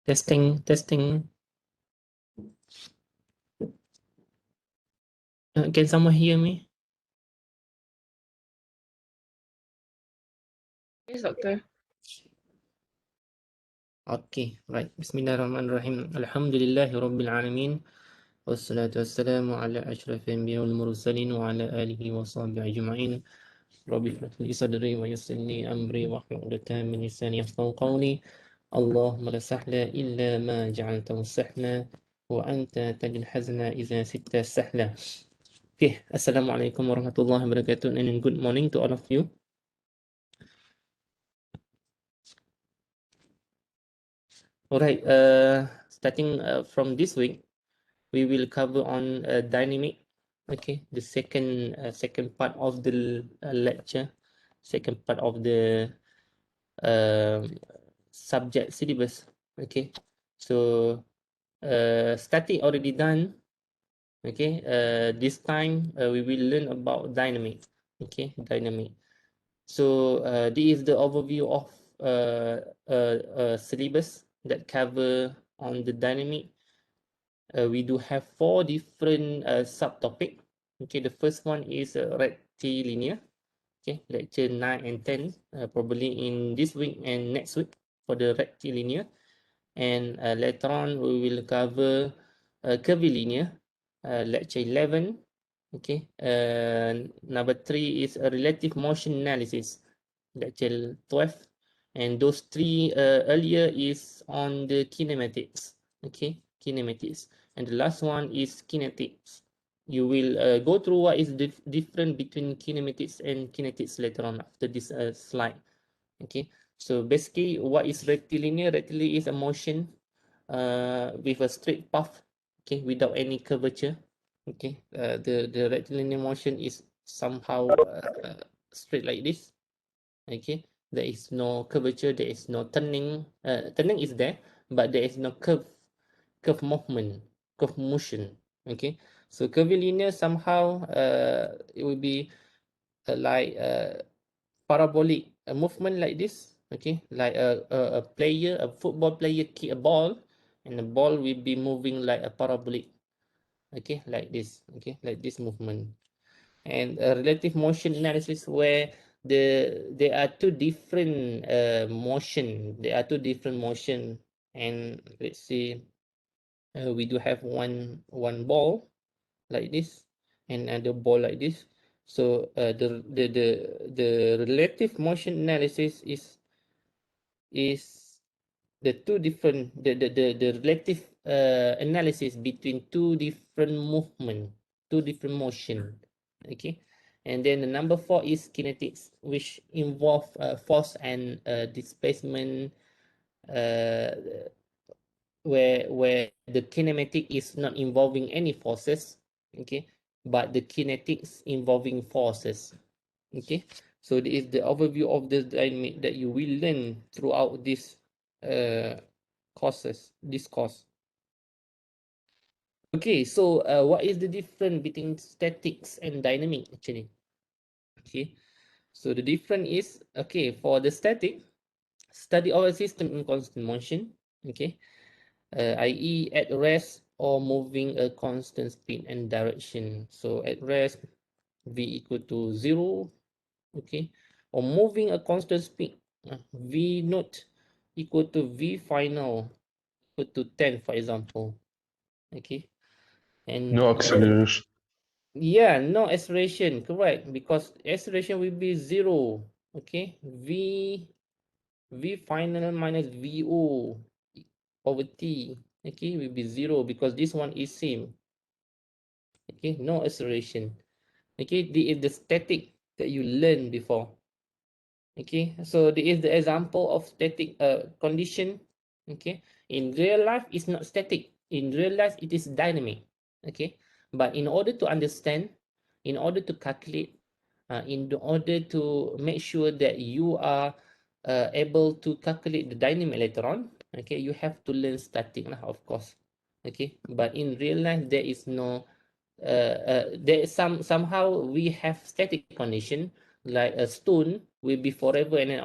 Testing, testing. Can someone hear me? Yes, doctor. Okay, right. Bismillahirrahmanirrahim. Alhamdulillahi Rabbil Alamin. Wassalatu wassalamu ala ashrafil anbiya wal mursalin wa ala alihi wa sahbihi ajma'in. Rabbi shrah li sadri wa yassir li amri wa hlul 'uqdatam min lisani yafqahu qawli. Allahumma la sahla illa ma ja'altahu sahla wa anta taj'al hazna idza sitta sahla. Okay, Assalamualaikum warahmatullahi wabarakatuh and good morning to all of you. Alright, starting from this week, we will cover on dynamic. Okay, the second part of the lecture, second part of the subject syllabus. Okay, so static already done. Okay, this time we will learn about dynamic. Okay, dynamic. So this is the overview of syllabus that cover on the dynamic. We do have 4 different subtopic. Okay, the first one is rectilinear. Okay, lecture 9 and 10, probably in this week and next week for the rectilinear. And later on, we will cover curvilinear, lecture 11. Okay, number 3 is a relative motion analysis, lecture 12. And those 3 earlier is on the kinematics. Okay, kinematics. And the last one is kinetics. You will go through what is the difference between kinematics and kinetics later on after this slide. Okay, so basically what is rectilinear? Rectilinear is a motion with a straight path, okay, without any curvature. Okay, the rectilinear motion is somehow straight like this. Okay, there is no curvature, there is no turning. Turning is there, but there is no curve movement, curve motion. Okay, so curvilinear somehow it will be like parabolic, a movement like this. Okay, like a player, a football player kick a ball, and the ball will be moving like a parabolic. Okay, like this. Okay, like this movement. And a relative motion analysis where there are two different motion. There are two different motion, and let's see, we do have one ball like this and another ball like this. So the relative motion analysis is the two different the relative analysis between two different movement, two different motion. Okay, and then the number 4 is kinetics, which involve force and displacement, uh, where the kinematic is not involving any forces. Okay, but the kinetics involving forces. Okay, so this is the overview of the dynamic that you will learn throughout this this course. Okay, so what is the difference between statics and dynamic actually? Okay, so the difference is, okay, for the static, study of a system in constant motion. Okay, i.e. at rest or moving a constant speed and direction. So at rest, v equal to 0. Okay, or moving a constant speed, v naught equal to v final equal to 10, for example. Okay, and No acceleration. yeah, no acceleration, correct, because acceleration will be 0. Okay, v final minus vo over t, okay, will be 0 because this one is same. Okay, no acceleration. Okay, this is the static that you learned before. Okay, so this is the example of static condition. Okay, in real life it's not static, in real life it is dynamic. Okay, but in order to understand, in order to calculate, in order to make sure that you are able to calculate the dynamic later on, okay, you have to learn static lah, of course. Okay, but in real life there is no there is somehow we have static condition, like a stone will be forever and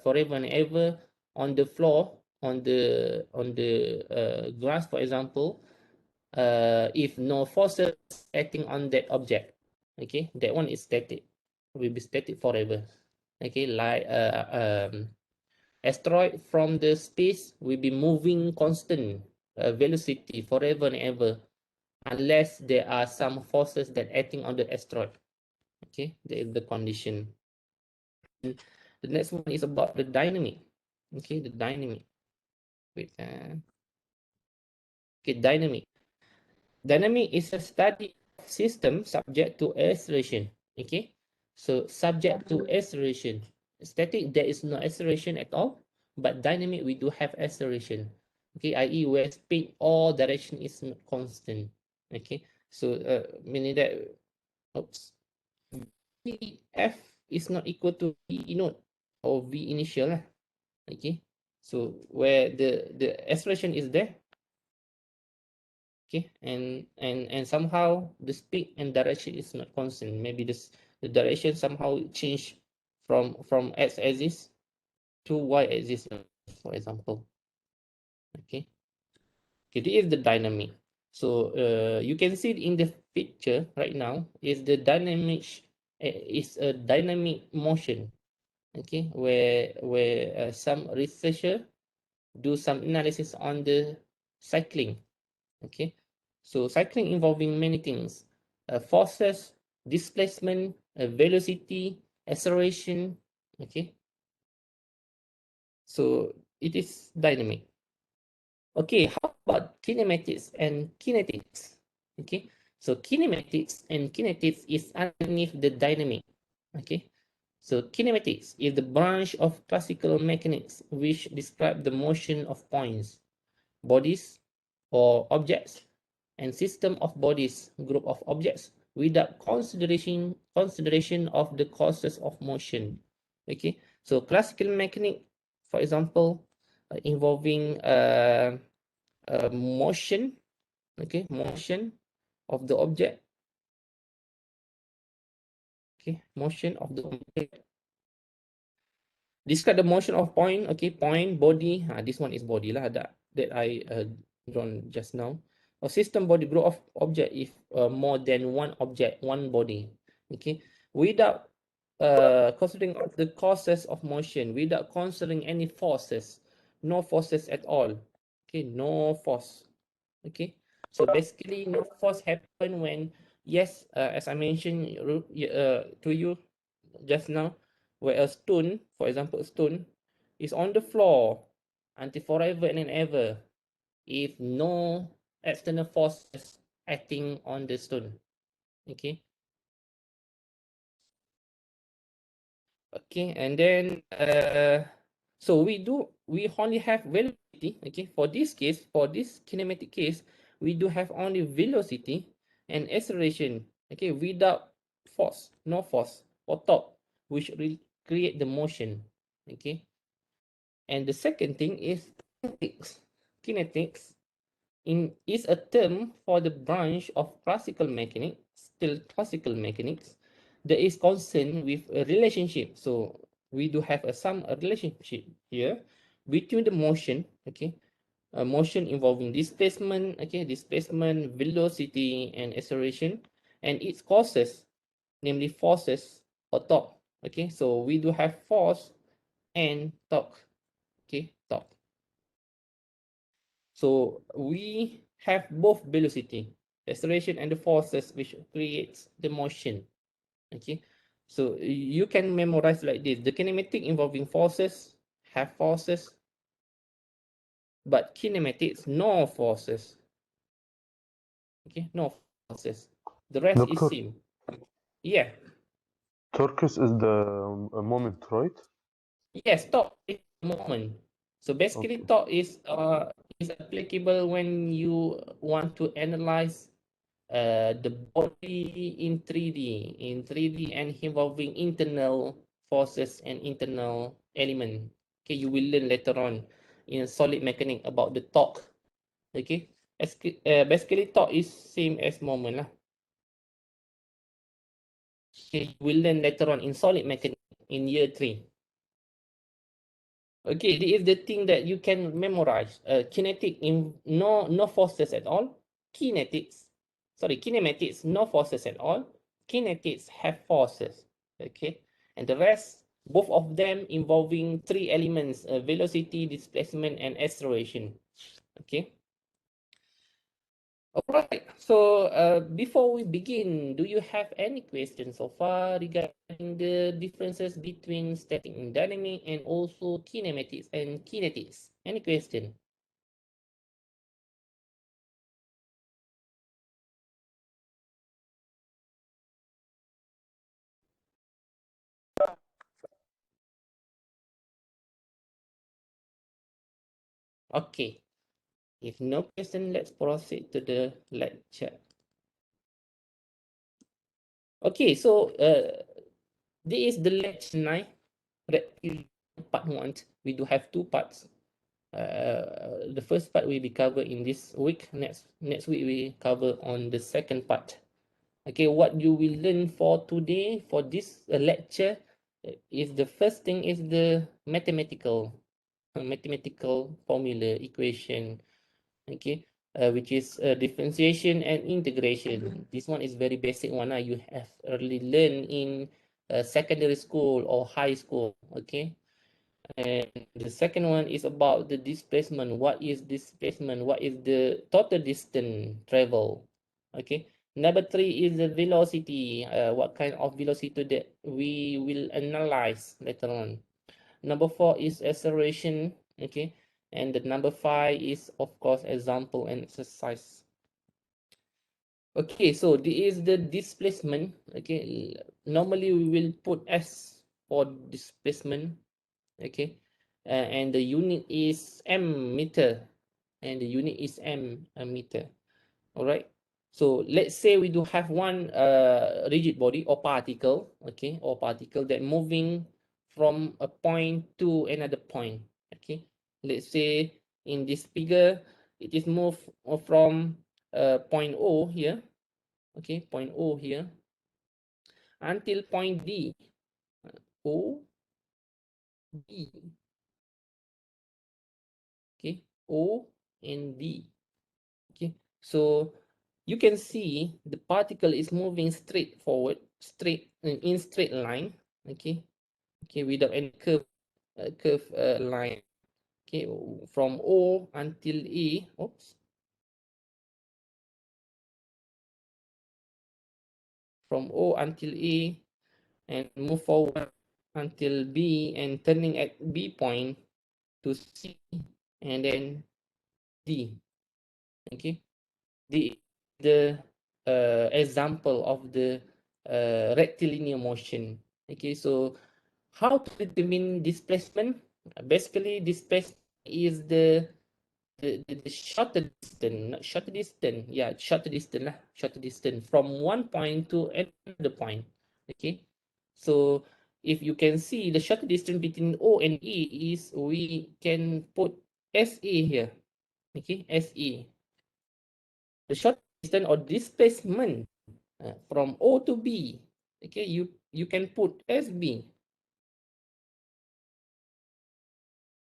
forever and ever on the floor, on the glass, for example, if no forces acting on that object, okay, that one is static, will be static forever. Okay, like asteroid from the space will be moving constant velocity forever and ever, unless there are some forces that acting on the asteroid. Okay, that is the condition. And the next one is about the dynamic. Okay, the dynamic. Wait. Okay, dynamic. Dynamic is a study of system subject to acceleration. Okay, so subject to acceleration. Static, there is no acceleration at all, but dynamic, we do have acceleration. Okay, i.e., where speed or direction is constant. Okay, so meaning that, oops, F is not equal to V initial or V initial lah. Okay, so where the acceleration is there, okay, and somehow the speed and direction is not constant. Maybe the direction somehow change from x axis to y axis, for example. Okay, okay, this is the dynamic. So you can see in the picture right now is the dynamic, is a dynamic motion. Okay, where some researcher do some analysis on the cycling. Okay, so cycling involving many things: forces, displacement, velocity, acceleration. Okay, so it is dynamic. Okay, how about kinematics and kinetics? Okay, so kinematics and kinetics is underneath the dynamic. Okay, so kinematics is the branch of classical mechanics which describe the motion of points, bodies, or objects, and system of bodies, group of objects, without consideration of the causes of motion. Okay, so classical mechanic, for example, involving motion, okay, motion of the object, okay, motion of the object. Describe the motion of point, okay, point, body. This one is body lah, that I drawn just now. A system body group of object if more than one object, one body. Okay, without considering the causes of motion, without considering any forces, no forces at all. Okay, no force. Okay, so basically no force happen when, yes, as I mentioned to you just now, where a stone, for example, a stone is on the floor until forever and ever if no external forces acting on the stone. Okay, okay, and then so we only have velocity. Okay, for this case, for this kinematic case, we do have only velocity and acceleration. Okay, without force, no force or torque, which will create the motion. Okay, and the second thing is kinetics. Kinetics is a term for the branch of classical mechanics, still classical mechanics, that is concerned with a relationship. So we do have some relationship here between the motion, okay, a motion involving displacement, okay, displacement, velocity, and acceleration, and its causes, namely forces or torque. Okay, so we do have force and torque. Okay, torque. So we have both velocity, acceleration, and the forces which creates the motion. Okay, so you can memorize like this: the kinematic involving forces have forces, but kinematics no forces. Okay, no forces. The rest is Doctor, same. Yeah. Turkish is the moment, right? Yes, torque is moment. So basically, Okay. torque is applicable when you want to analyze the body in 3D and involving internal forces and internal element. Okay, you will learn later on in solid mechanics about the torque. Okay, basically torque is same as moment lah. Okay, you will learn later on in solid mechanics in year 3. Okay, this is the thing that you can memorize. Kinetic in no forces at all. Kinematics, no forces at all. Kinetics have forces. Okay, and the rest, both of them involving three elements: velocity, displacement, and acceleration. Okay. All right. So before we begin, do you have any questions so far regarding the differences between static and dynamic and also kinematics and kinetics? Any question? Okay. If no question, let's proceed to the lecture. Okay, so this is the lecture 9, part 1. We do have two parts. The first part will be covered in this week. Next week we cover on the second part. Okay, what you will learn for today for this lecture is the first thing is the mathematical formula equation. Okay, which is differentiation and integration. This one is very basic one. You have already learned in secondary school or high school. Okay, and the second one is about the displacement. What is displacement? What is the total distance travel? Okay. Number 3 is the velocity. What kind of velocity that we will analyze later on. Number 4 is acceleration. Okay. And the number 5 is, of course, example and exercise. Okay, so this is the displacement. Okay, normally we will put S for displacement. Okay, and the unit is meter, and the unit is meter. All right. So let's say we do have one rigid body or particle, okay, or particle that moving from a point to another point. Okay, let's say in this figure it is moved from point O here, okay, point O here until point D. O D, okay, O and D. Okay, so you can see the particle is moving straight forward, straight in straight line. Okay, okay, without any curve line. Okay, from O until E. Oops, from O until E and move forward until B and turning at B point to C and then D. Okay, the example of the rectilinear motion. Okay, so how to determine displacement? Basically, displacement is the shorter distance, not shorter distance, yeah, shorter distance lah, shorter distance from one point to another point. Okay, so if you can see the shorter distance between O and E is we can put SA here. Okay, SA. The short distance or displacement from O to B. Okay, you can put SB.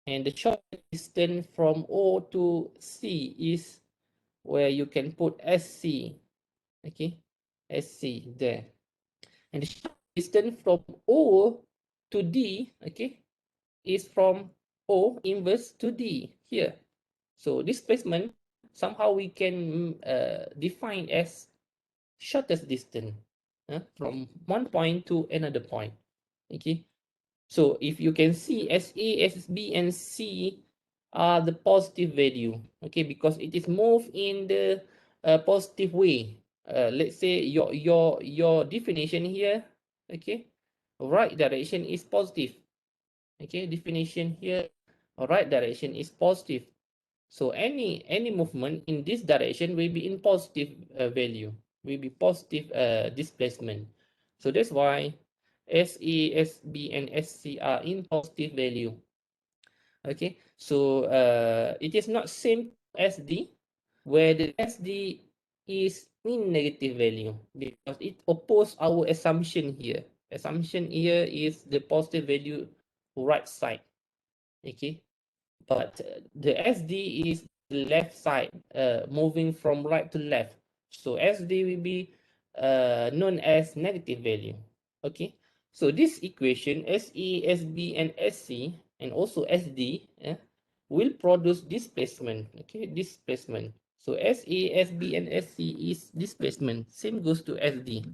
And the short distance from O to C is where you can put SC. Okay, SC there. And the short distance from O to D, okay, is from O inverse to D here. So displacement, somehow we can define as shortest distance from one point to another point. Okay, so if you can see SA, SB, and C are the positive value. Okay, because it is moved in the positive way. Let's say your definition here. Okay, right direction is positive. Okay, definition here, right direction is positive. So any movement in this direction will be in positive value, will be positive displacement. So that's why SE, SB, and SC are in positive value. Okay, so it is not same SD, where the SD is in negative value because it opposes our assumption here. Assumption here is the positive value right side. Okay, but the SD is the left side, moving from right to left. So SD will be known as negative value. Okay, so this equation SE, SB, and SC, and also SD will produce displacement. Okay, displacement. So SE, SB, and SC is displacement. Same goes to SD.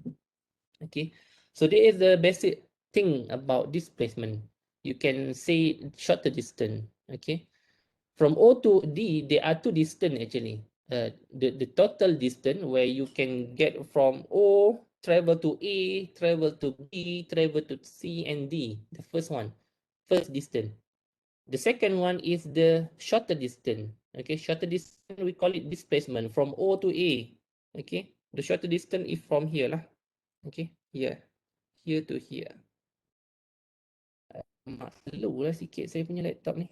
Okay, so there is the basic thing about displacement. You can say shorter distance. Okay, from O to D, there are two distance actually. The total distance where you can get from O, travel to A, travel to B, travel to C and D. The first one, first distance. The second one is the shorter distance. Okay, shorter distance, we call it displacement from O to A. Okay, the shorter distance is from here lah. Okay, here to here. Slow lah sikit saya punya laptop ni.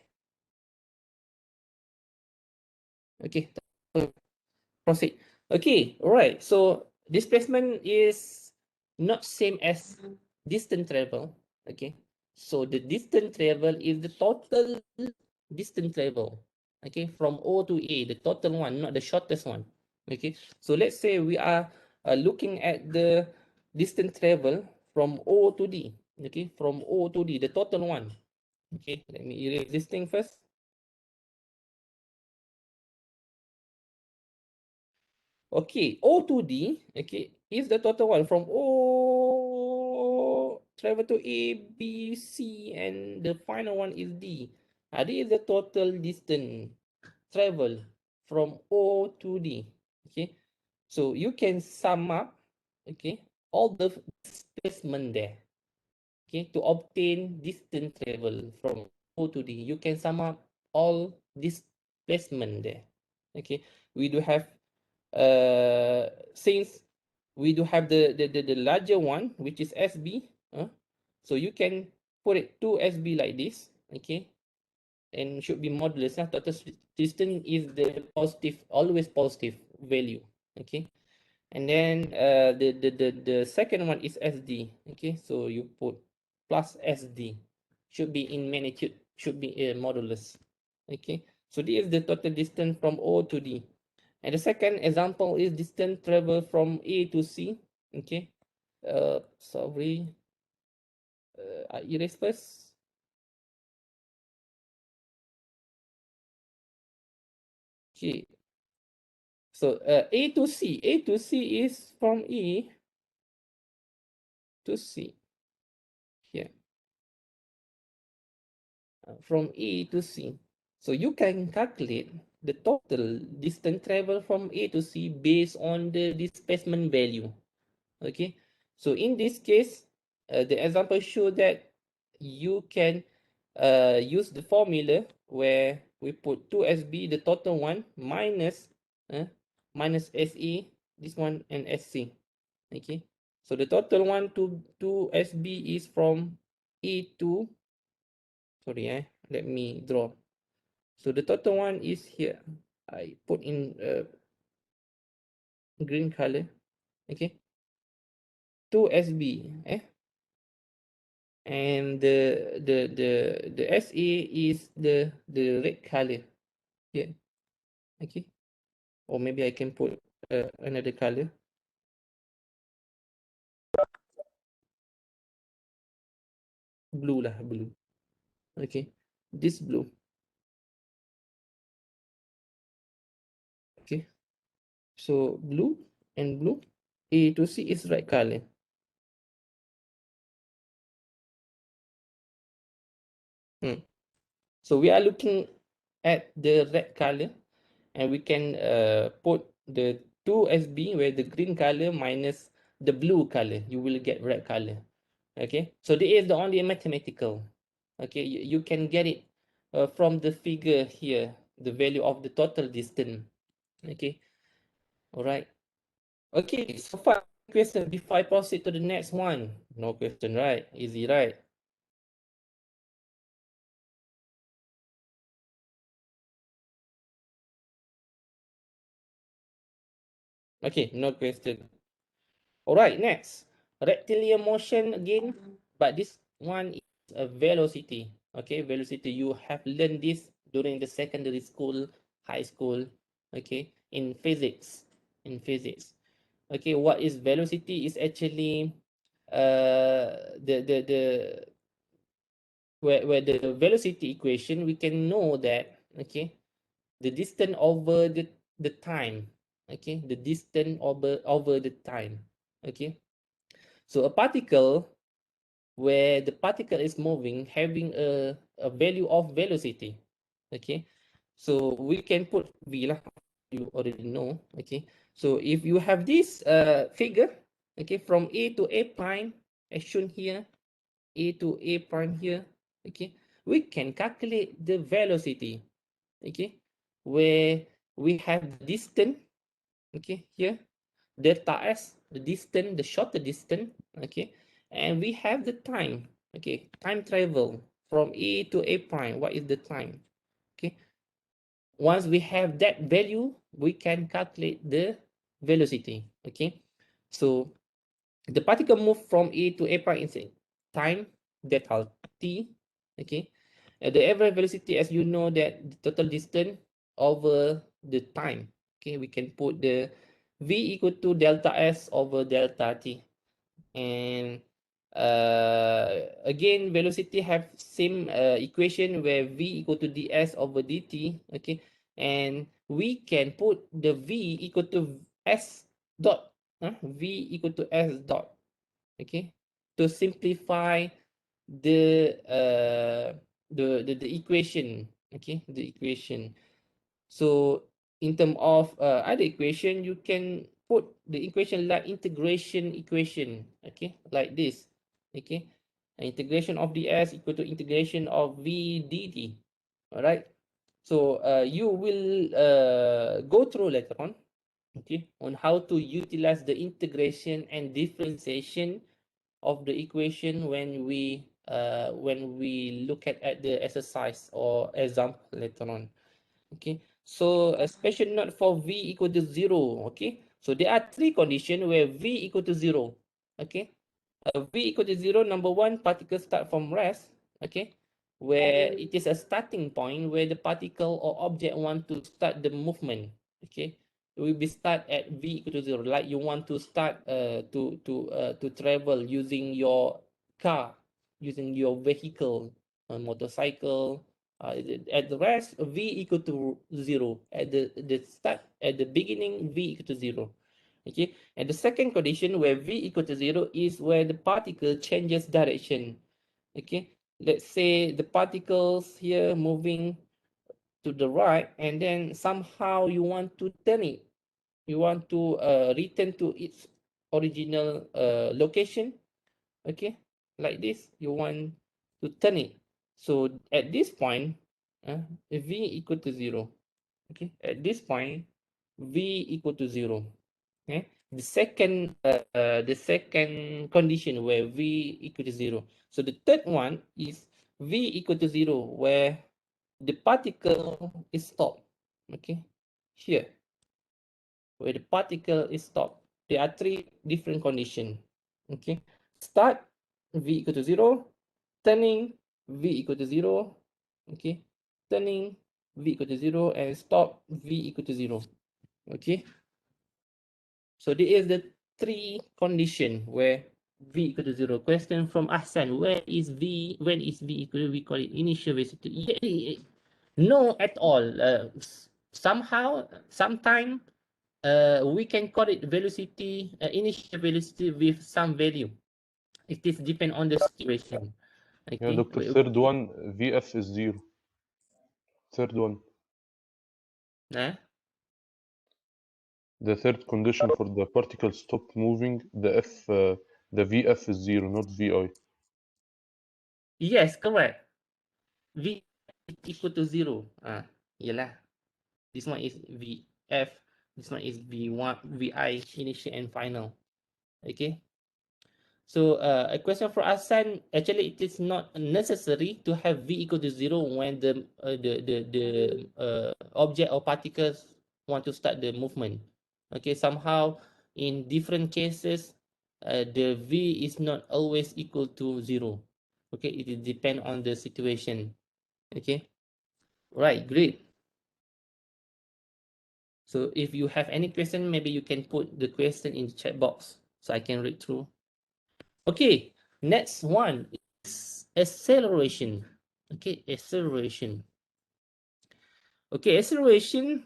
Okay, proceed. Okay, alright. So displacement is not same as distance travel. Okay, so the distance travel is the total distance travel. Okay, from O to A, the total one, not the shortest one. Okay, so let's say we are looking at the distance travel from O to D. Okay, from O to D, the total one. Okay, let me erase this thing first. Okay, O to D, okay, is the total one from O travel to A, B, C, and the final one is D. This is the total distance travel from O to D. Okay, so you can sum up, okay, all the displacement there. Okay, to obtain distance travel from O to D, you can sum up all displacement there. Okay, we do have since we do have the larger one, which is SB, so you can put it 2SB like this, okay, and should be modulus. Total distance is the positive, always positive value, okay. And then the second one is SD, okay, so you put plus SD, should be in magnitude, should be a modulus, okay. So this is the total distance from O to D. And the second example is distance travel from A to C. Okay. Sorry. I erase first. Okay. So A to C. A to C is from A to C. Here. From A to C. So you can calculate the total distance travel from A to C based on the displacement value. Okay. So in this case, the example show that you can use the formula where we put 2SB, the total one, minus minus SE, this one, and SC. Okay. So the total one to 2SB is from A to, sorry, let me draw. So the total one is here. I put in green color. Okay. 2SB, and the SA is the red color here. Okay, or maybe I can put another color. Blue lah, blue. Okay, this blue. Okay, so blue and blue. A to C is red color. So we are looking at the red color, and we can put the 2SB where the green color minus the blue color, you will get red color. Okay, so this is the only mathematical. Okay, you can get it from the figure here, the value of the total distance. Okay, all right. Okay, so far question before I proceed to the next one. No question, right? Easy, right? Okay, no question. All right, next. Rectilinear motion again, but this one is a velocity. Okay, velocity, you have learned this during the secondary school, high school, okay, in physics. Okay, what is velocity is actually the where the velocity equation, we can know that, okay, the distance over the time, okay, the distance over the time, okay. So a particle, where the particle is moving, having a value of velocity, okay. So we can put v lah, you already know, okay. So if you have this figure, okay, from a to a prime as shown here, a to a prime here, okay, we can calculate the velocity, okay, where we have the distance, okay, here, delta s, the distance, the shorter distance, okay, and we have the time, okay, time travel from a to a prime. What is the time? Okay, once we have that value, we can calculate the velocity, okay. So the particle move from a to a prime in time, delta t, okay. The average velocity, as you know, that the total distance over the time, okay, we can put the v equal to delta s over delta t. And again, velocity have same equation where v equal to ds over dt, okay. And we can put the v equal to s dot, v equal to s dot, okay, to simplify the the equation, okay, the equation. So in terms of other equation, you can put the equation like integration equation, okay, like this, okay. Integration of ds equal to integration of v dt. All right. So you will go through later on, okay, on how to utilize the integration and differentiation of the equation when we look at the exercise or example later on. Okay, so a special note for v equal to 0. Okay, so there are three conditions where v equal to 0. Okay, v equal to 0, number one, particles start from rest. Okay, where it is a starting point where the particle or object want to start the movement. Okay, it will be start at v equal to 0, like you want to start to travel using your car, using your vehicle, a motorcycle. At the rest, v equal to 0. At the start, at the beginning, v equal to 0. Okay, and the second condition where v equal to 0 is where the particle changes direction. Okay, let's say the particles here moving to the right, and then somehow you want to turn it. You want to return to its original location. Okay, like this, you want to turn it. So at this point, v equal to 0. Okay, at this point, v equal to 0. Okay, the second condition where v equal to 0. So the third one is v equal to 0, where the particle is stopped. Okay, here, where the particle is stopped. There are three different conditions. Okay, start, v equal to 0, turning, v equal to 0, okay, turning, v equal to 0, and stop, v equal to 0. Okay, so this is the three condition where v equal to 0. Question from Ahsan, where is v, when is v equal to, we call it initial velocity? No, at all. Somehow, sometime, we can call it velocity, initial velocity with some value. It is depend on the situation. Yeah, Okay. Doctor, third one, VF is 0. Third one. Uh, The third condition for the particle stop moving, the VF is 0, not VI. yes, correct. V is equal to 0. Yalah. This one is VF. This one is V1, VI, initial and final. Okay. So a question for Asan, actually it is not necessary to have V equal to 0 when the object or particles want to start the movement. Okay, somehow in different cases, the V is not always equal to 0. Okay, it will depend on the situation. Okay, right, great. So if you have any question, maybe you can put the question in the chat box so I can read through. Okay, next one is acceleration. Okay, acceleration. Okay, acceleration.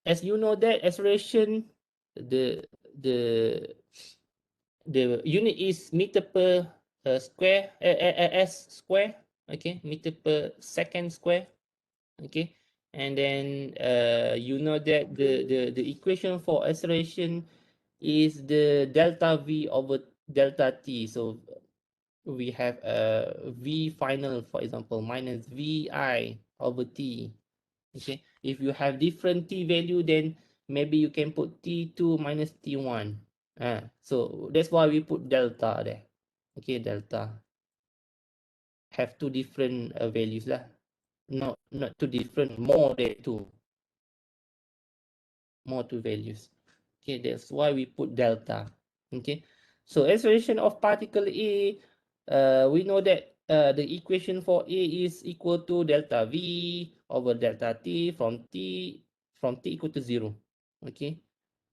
As you know that acceleration, the the the unit is meter per square, s square. Okay, meter per second square. Okay, and then you know that the equation for acceleration is the delta v over delta t. So we have a v final, for example, minus vi over t. Okay, if you have different t value, then maybe you can put t2 minus t1. So that's why we put delta there. Okay, delta have two different values lah. Not two different, more than two. More two values. Okay, that's why we put delta. Okay, so acceleration of particle A, we know that the equation for A is equal to delta V over delta T from T equal to 0. Okay,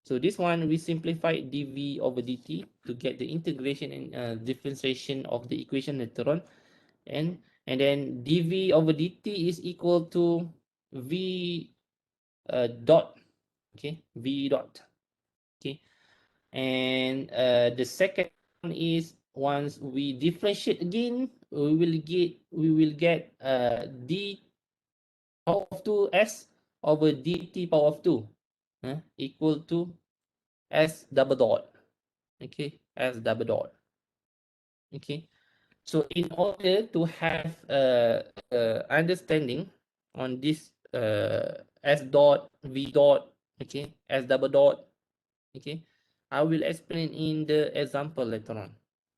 so this one we simplify dV over dt to get the integration and differentiation of the equation later on, and then dV over dt is equal to V dot. Okay, V dot. Okay, and the second one is once we differentiate again, we will get d power of 2 s over dt power of 2 equal to s double dot. Okay, s double dot. Okay, so in order to have understanding on this s dot, v dot, okay, s double dot, okay, I will explain in the example later on.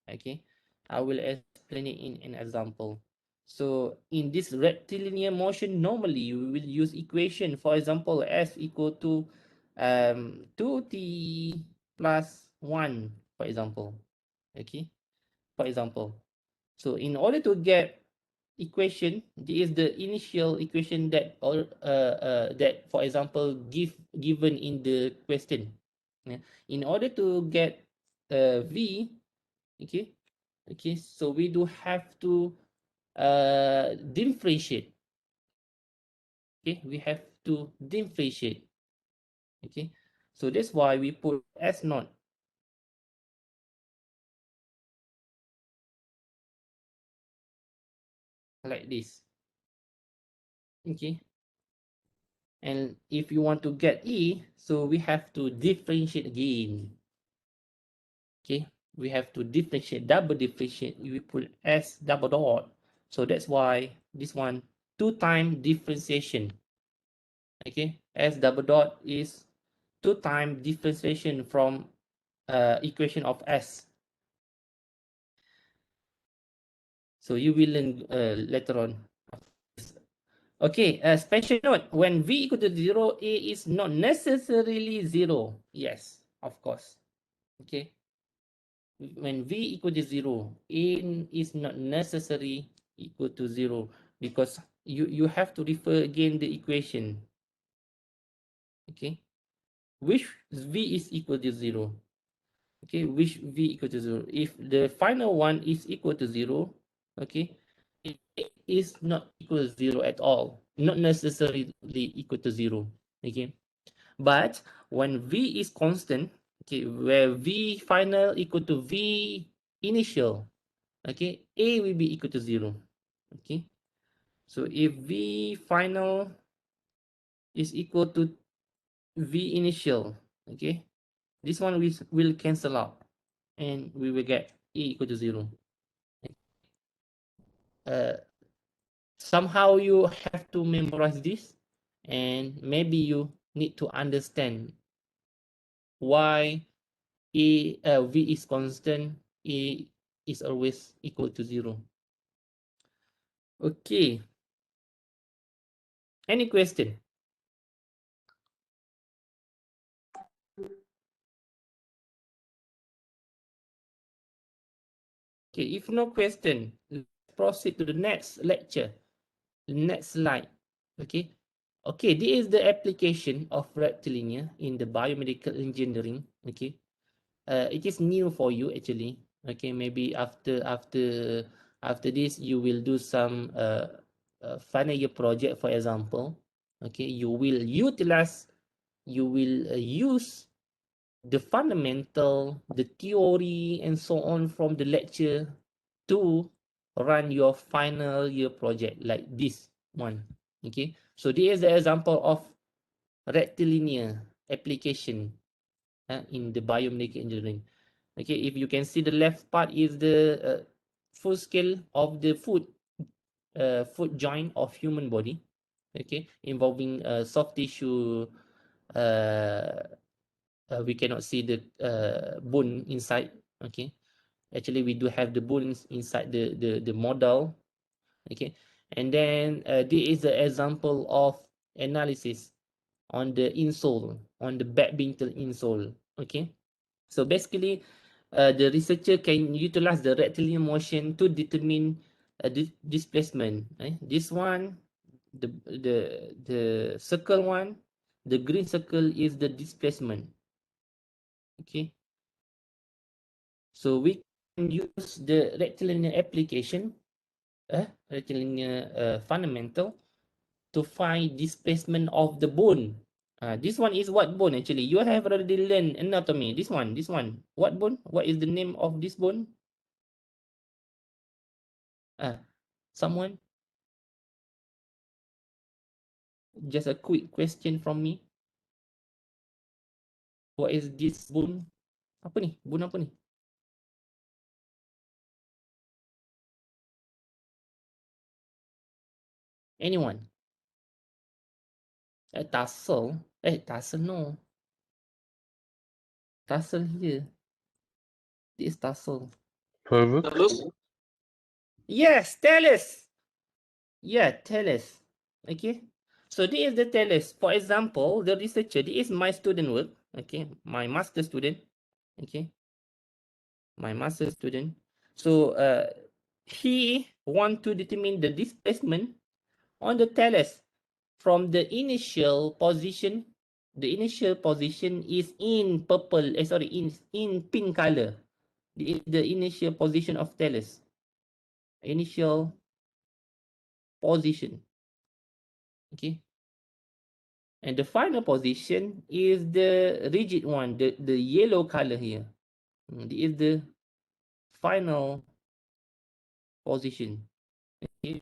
Okay, I will explain it in an example. So in this rectilinear motion, normally we will use equation. For example, s equal to 2t plus 1, for example. Okay, for example. So in order to get equation, this is the initial equation that that, for example, given in the question. Yeah. In order to get v, okay, so we do have to differentiate. Okay, we have to differentiate. Okay, so that's why we put s naught like this. Okay, and if you want to get e, so we have to differentiate again. Okay, we have to differentiate, double differentiate. We put s double dot. So that's why this one 2 time differentiation. Okay, s double dot is 2 time differentiation from equation of s. So you will learn later on. Okay, special note, when v equal to 0, a is not necessarily 0. Yes, of course. Okay, when v equal to 0, a is not necessary equal to 0 because you have to refer again the equation. Okay, which v is equal to 0. Okay, which v equal to 0. If the final one is equal to 0, okay, it is not equal to 0 at all, not necessarily equal to 0. Okay, but when v is constant, okay, where v final equal to v initial, okay, a will be equal to 0. Okay, so if v final is equal to v initial, okay, this one will cancel out and we will get a equal to 0. Somehow you have to memorize this, and maybe you need to understand why v is constant, a is always equal to 0. Okay, any question? Okay, if no question, let's proceed to the next lecture, the next slide. Okay. Okay, this is the application of rectilinear in the biomedical engineering. Okay. It is new for you actually. Okay, maybe after this you will do some final year project, for example. Okay, you will utilize, you will use the fundamental, the theory, and so on from the lecture to run your final year project like this one. Okay, so this is the example of rectilinear application in the biomedical engineering. Okay, if you can see, the left part is the full scale of the foot joint of human body. Okay, involving soft tissue. uh, we cannot see the bone inside. Okay, actually we do have the bones inside the model. Okay, and then this is the example of analysis on the insole, on the badminton insole. Okay, so basically the researcher can utilize the rectilinear motion to determine displacement. This one, the circle one, the green circle is the displacement. Okay, so we can use the rectilinear application, rectilinear fundamental, to find displacement of the bone. This one is what bone actually? You have already learned anatomy. This one. What bone? What is the name of this bone? Someone? Just a quick question from me. What is this bone? Apa ni? Bone apa ni? Anyone? Tarsal? Tarsal no. Tarsal here. This is tarsal. Pelvic. Yes, talus. Yeah, talus. Okay. So this is the talus. For example, the researcher, this is my student work. Okay, my master student. Okay, my master student. So he want to determine the displacement on the talus from the initial position. The initial position is in purple. In pink color. The initial position of talus. Initial position. Okay. And the final position is the rigid one, the yellow color here. This is the final position. Okay.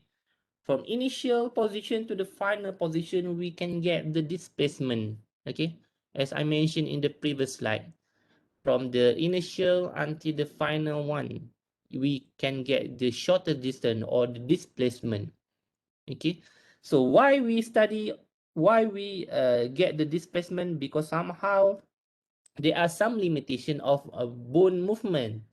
From initial position to the final position, we can get the displacement. Okay, as I mentioned in the previous slide, from the initial until the final one, we can get the shorter distance or the displacement. Okay, so why we study, why we get the displacement? Because somehow there are some limitation of bone movement.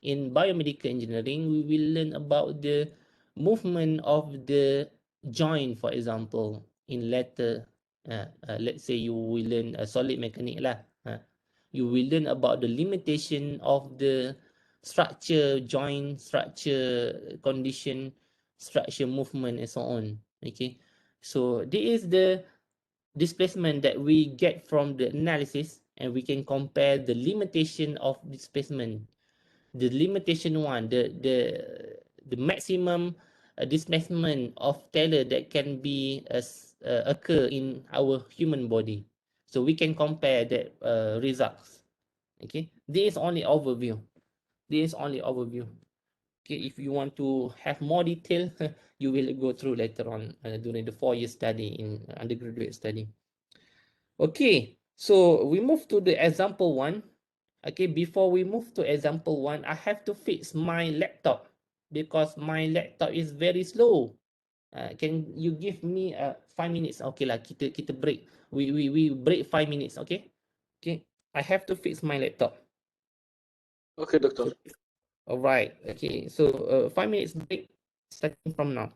In biomedical engineering, we will learn about the movement of the joint, for example, in later, let's say you will learn a solid mechanic lah. You will learn about the limitation of the structure, joint structure, condition, structure movement, and so on. Okay, so this is the displacement that we get from the analysis, and we can compare the limitation of displacement. The limitation one, the maximum displacement of Taylor that can be occur in our human body. So we can compare that results. Okay, this is only overview. This is only overview. Okay, if you want to have more detail, you will go through later on during the 4-year study in undergraduate study. Okay, so we move to the example one. Okay, before we move to example one, I have to fix my laptop because my laptop is very slow. Can you give me 5 minutes? Okay lah, kita break. We break 5 minutes. Okay, okay. I have to fix my laptop. Okay, doctor. Alright. Okay, so 5 minutes break starting from now.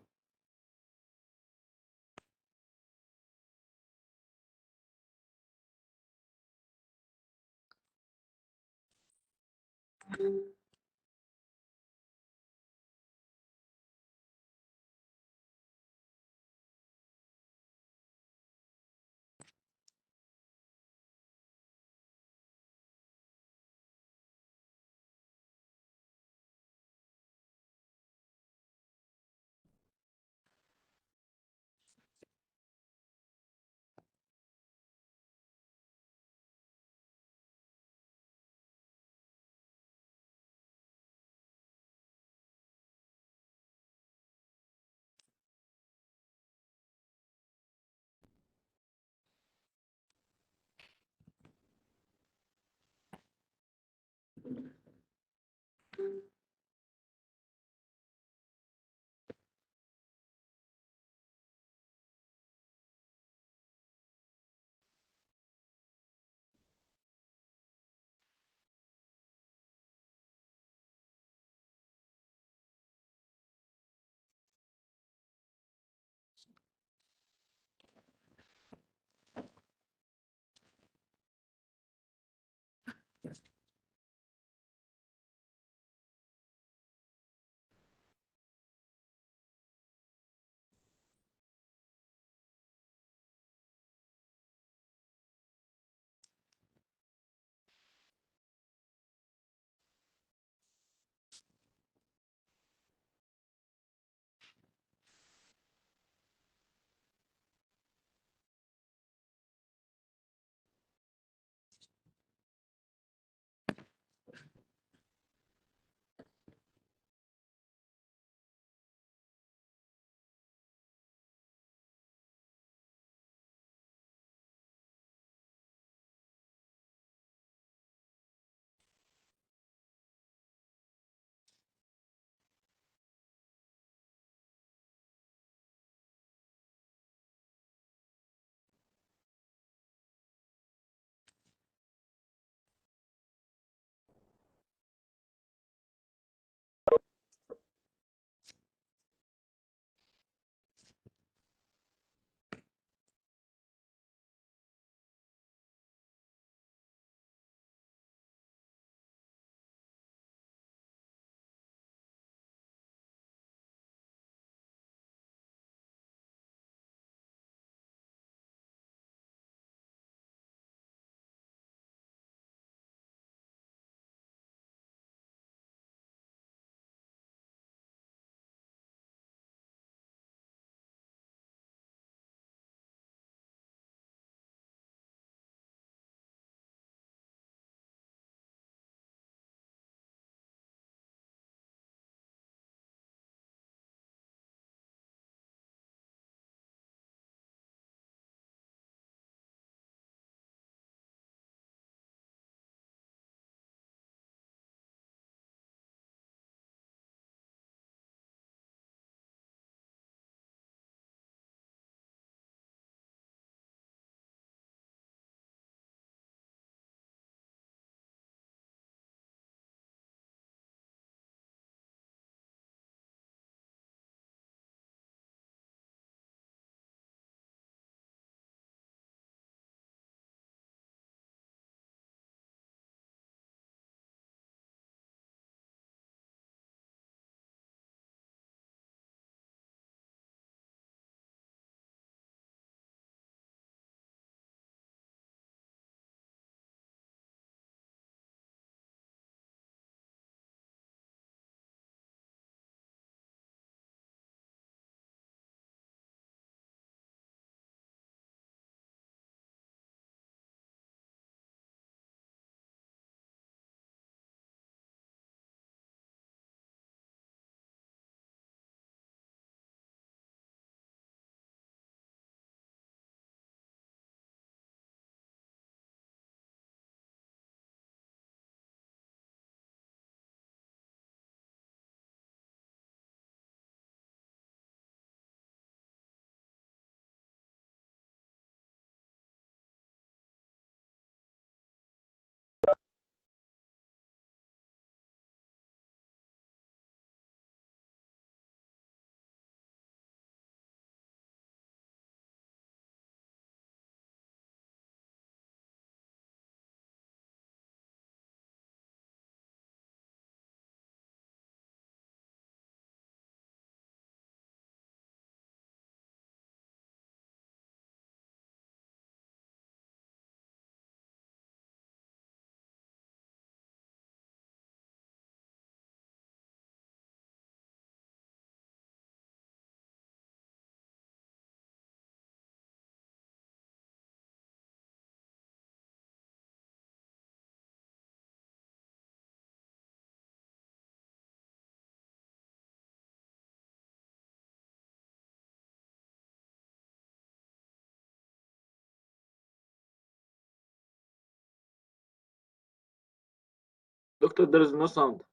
Doctor, there is no sound.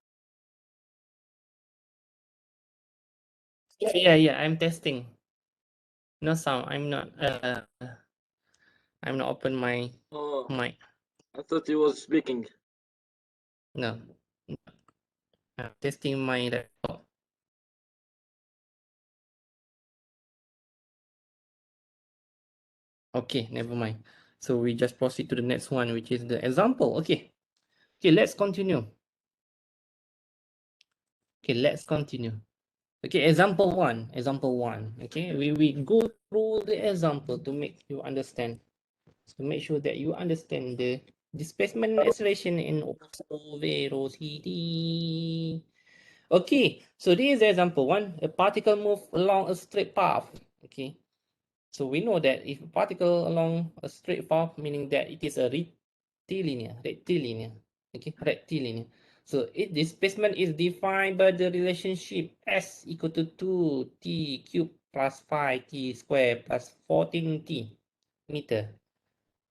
Yeah, I'm testing. No sound. I'm not open my Oh, mic. I thought he was speaking. No. I'm testing my laptop. Okay, never mind. So we just proceed to the next one, which is the example. Okay, let's continue. Okay, let's continue. Okay, example one. Okay, we go through the example to make you understand, to make sure that you understand the displacement, acceleration, and also velocity. Okay, so this is example one. A particle move along a straight path. Okay, so we know that if a particle along a straight path, meaning that it is a rectilinear. Okay, rectilinear. So its displacement is defined by the relationship s equal to 2t cubed plus 5t squared plus 14t meter.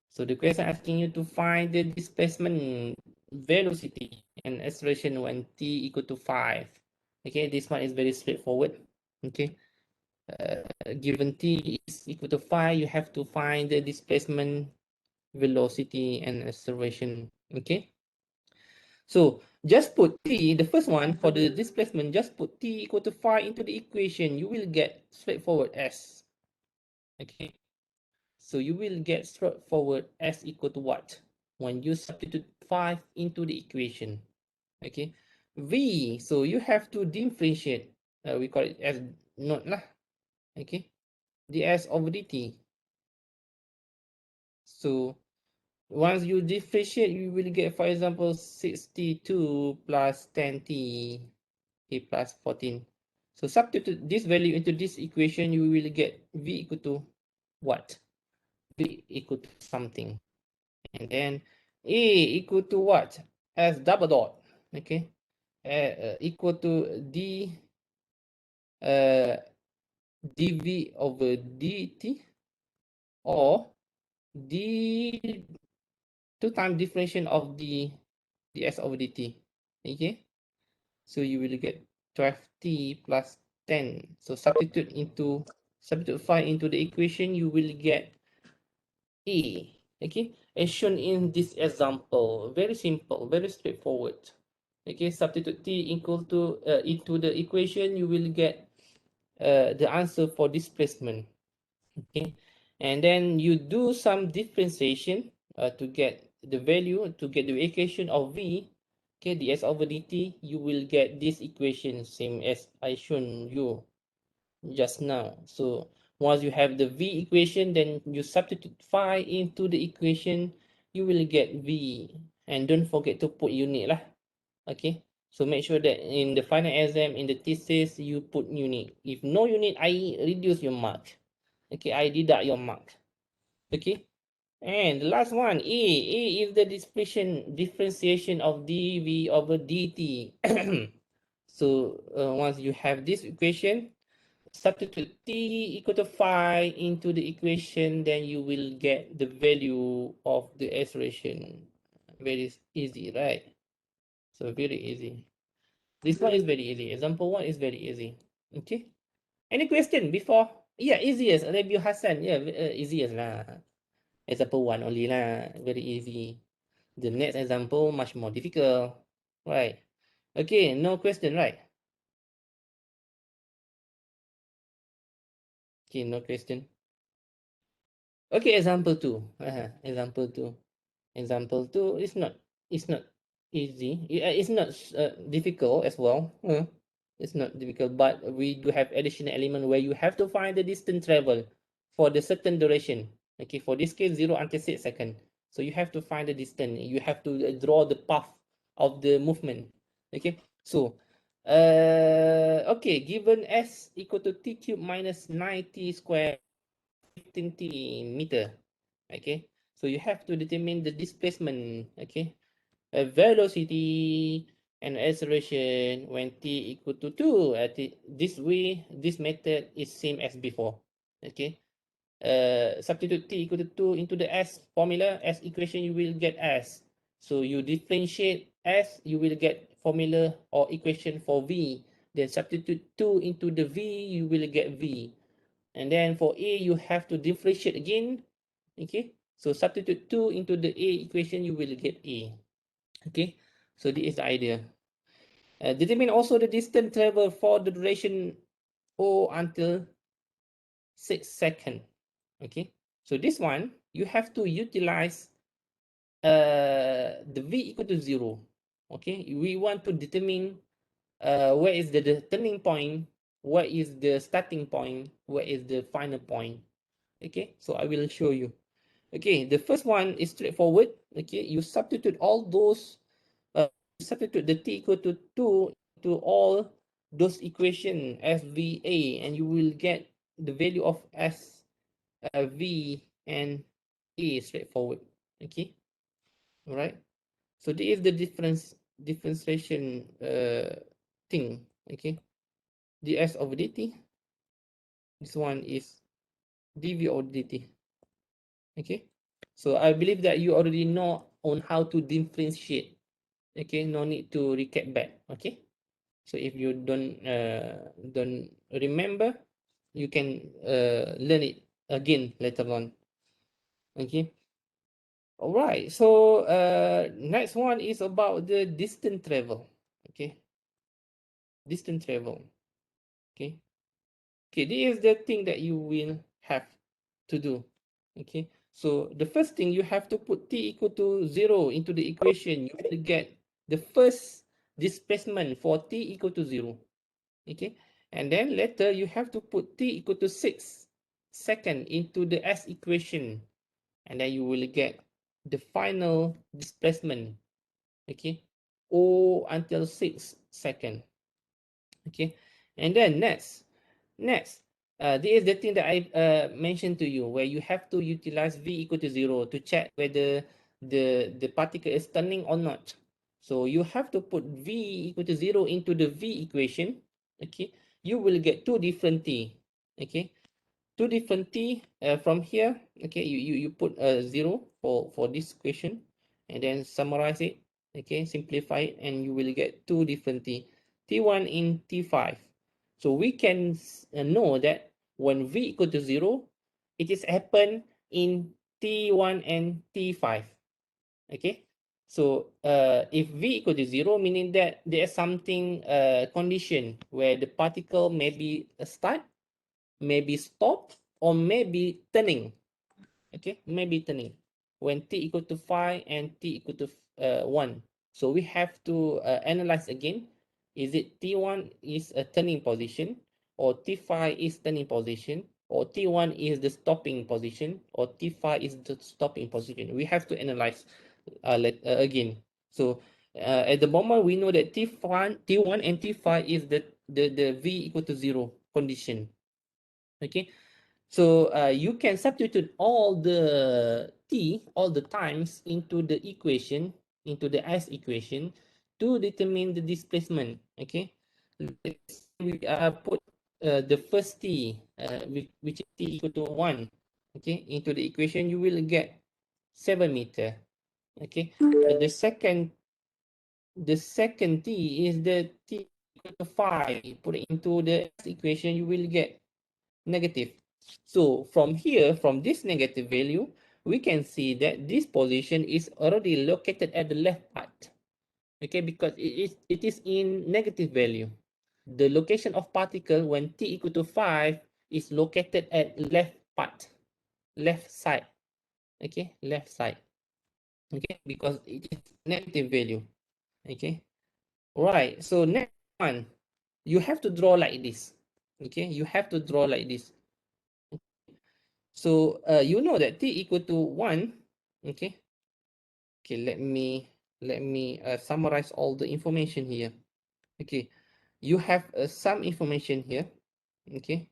So the question asking you to find the displacement, velocity, and acceleration when t equal to 5. Okay, this one is very straightforward. Okay, given t is equal to 5, you have to find the displacement, velocity, and acceleration. Okay, so just put t, the first one for the displacement, just put t equal to 5 into the equation. You will get straightforward s. Okay, so you will get straightforward s equal to what? When you substitute 5 into the equation. Okay, v, so you have to differentiate. We call it as not lah. Okay, ds over dt. So once you differentiate, you will get, for example, 62 plus 10t plus 14. So substitute this value into this equation, you will get v equal to what? V equal to something. And then a equal to what? As double dot. Okay. Equal to d dv over dt, or d 2 times differentiation of the ds over dt. Okay, so you will get 12t plus 10. So substitute 5 into the equation, you will get a. Okay, as shown in this example, very simple, very straightforward. Okay, substitute t equal to into the equation, you will get the answer for displacement. Okay, and then you do some differentiation to get the value, to get the equation of v. Okay, ds over dt, you will get this equation, same as I shown you just now. So once you have the v equation, then you substitute phi into the equation, you will get v. And don't forget to put unit lah. Okay, so make sure that in the final exam, in the thesis, you put unit. If no unit, I reduce your mark. Okay, I deduct your mark. Okay, and the last one, A is the differentiation of dv over dt. So once you have this equation, substitute t equal to 5 into the equation, then you will get the value of the acceleration. Very easy, right? So very easy. This one is very easy. Example 1 is very easy. Okay, any question before? Yeah, easiest. Review Hassan. Yeah, easiest lah. Example 1 only lah. Very easy. The next example much more difficult. Right. Okay, no question, right? Okay, no question. Okay, example 2. Example 2. Example 2 is not easy. It's not difficult as well. It's not difficult, but we do have additional element where you have to find the distance travel for the certain duration. Okay, for this case, 0 until 6 seconds. So you have to find the distance. You have to draw the path of the movement. Okay, so okay, given s equal to t cube minus 9t squared 15t meter. Okay, so you have to determine the displacement. Okay, velocity and acceleration when t equal to 2. This way, this method is same as before. Okay, substitute t equal to 2 into the s formula, s equation, you will get s. So you differentiate S, you will get formula or equation for V. Then substitute 2 into the V, you will get V. And then for A, you have to differentiate again. Okay, so substitute 2 into the A equation, you will get A. Okay, so this is the idea. Determine also the distance traveled for the duration O until 6 seconds. Okay, so this one, you have to utilize the V equal to 0. Okay, we want to determine where is the turning point, where is the starting point, where is the final point. Okay, so I will show you. Okay, the first one is straightforward. Okay, you substitute all those, substitute the t equal to 2 to all those equation SVA, and you will get the value of S, V, and A straightforward. Okay, all right. So this is the differentiation thing. Okay, ds over dt. This one is dv over dt. Okay, so I believe that you already know on how to differentiate. Okay, no need to recap back. Okay, so if you don't remember, you can learn it again later on. Okay, all right. So next one is about the distance travel. Okay, distance travel. Okay, this is the thing that you will have to do. Okay, so the first thing, you have to put t equal to 0 into the equation. You will get the first displacement for t equal to 0. Okay, and then later you have to put t equal to 6 seconds into the S equation, and then you will get the final displacement. Okay, O until 6 seconds. Okay, and then next, this is the thing that I mentioned to you, where you have to utilize V equal to 0 to check whether the particle is turning or not. So you have to put V equal to 0 into the V equation. Okay, you will get two different T. Okay, two different T from here. Okay, you put a 0 for this equation, and then summarize it. Okay, simplify it, and you will get two different T, T1 in T5. So we can know that when V equal to 0, it is happen in T1 and T5. Okay, so if V equal to 0, meaning that there is something condition where the particle may be start, maybe stop, or maybe turning. Okay, maybe turning when t equal to 5 and t equal to 1. So we have to analyze again. Is it t1 is a turning position, or t5 is turning position, or t1 is the stopping position, or t5 is the stopping position? We have to analyze again. So at the moment, we know that t1 and t5 is the v equal to 0 condition. Okay, so you can substitute all the all the times into the equation, into the S equation, to determine the displacement. Okay, we put the first t, which is t equal to 1, okay, into the equation. You will get 7 meter. Okay, the second t is the t equal to 5. Put it into the S equation, you will get negative. So from here, from this negative value, we can see that this position is already located at the left part. Okay, because it is in negative value. The location of particle when t equal to 5 is located at left part, left side. Okay, left side. Okay, because it is negative value. Okay, right. So next one, you have to draw like this. Okay, you have to draw like this. So you know that t equal to 1. Okay, okay, let me summarize all the information here. Okay, you have some information here. Okay,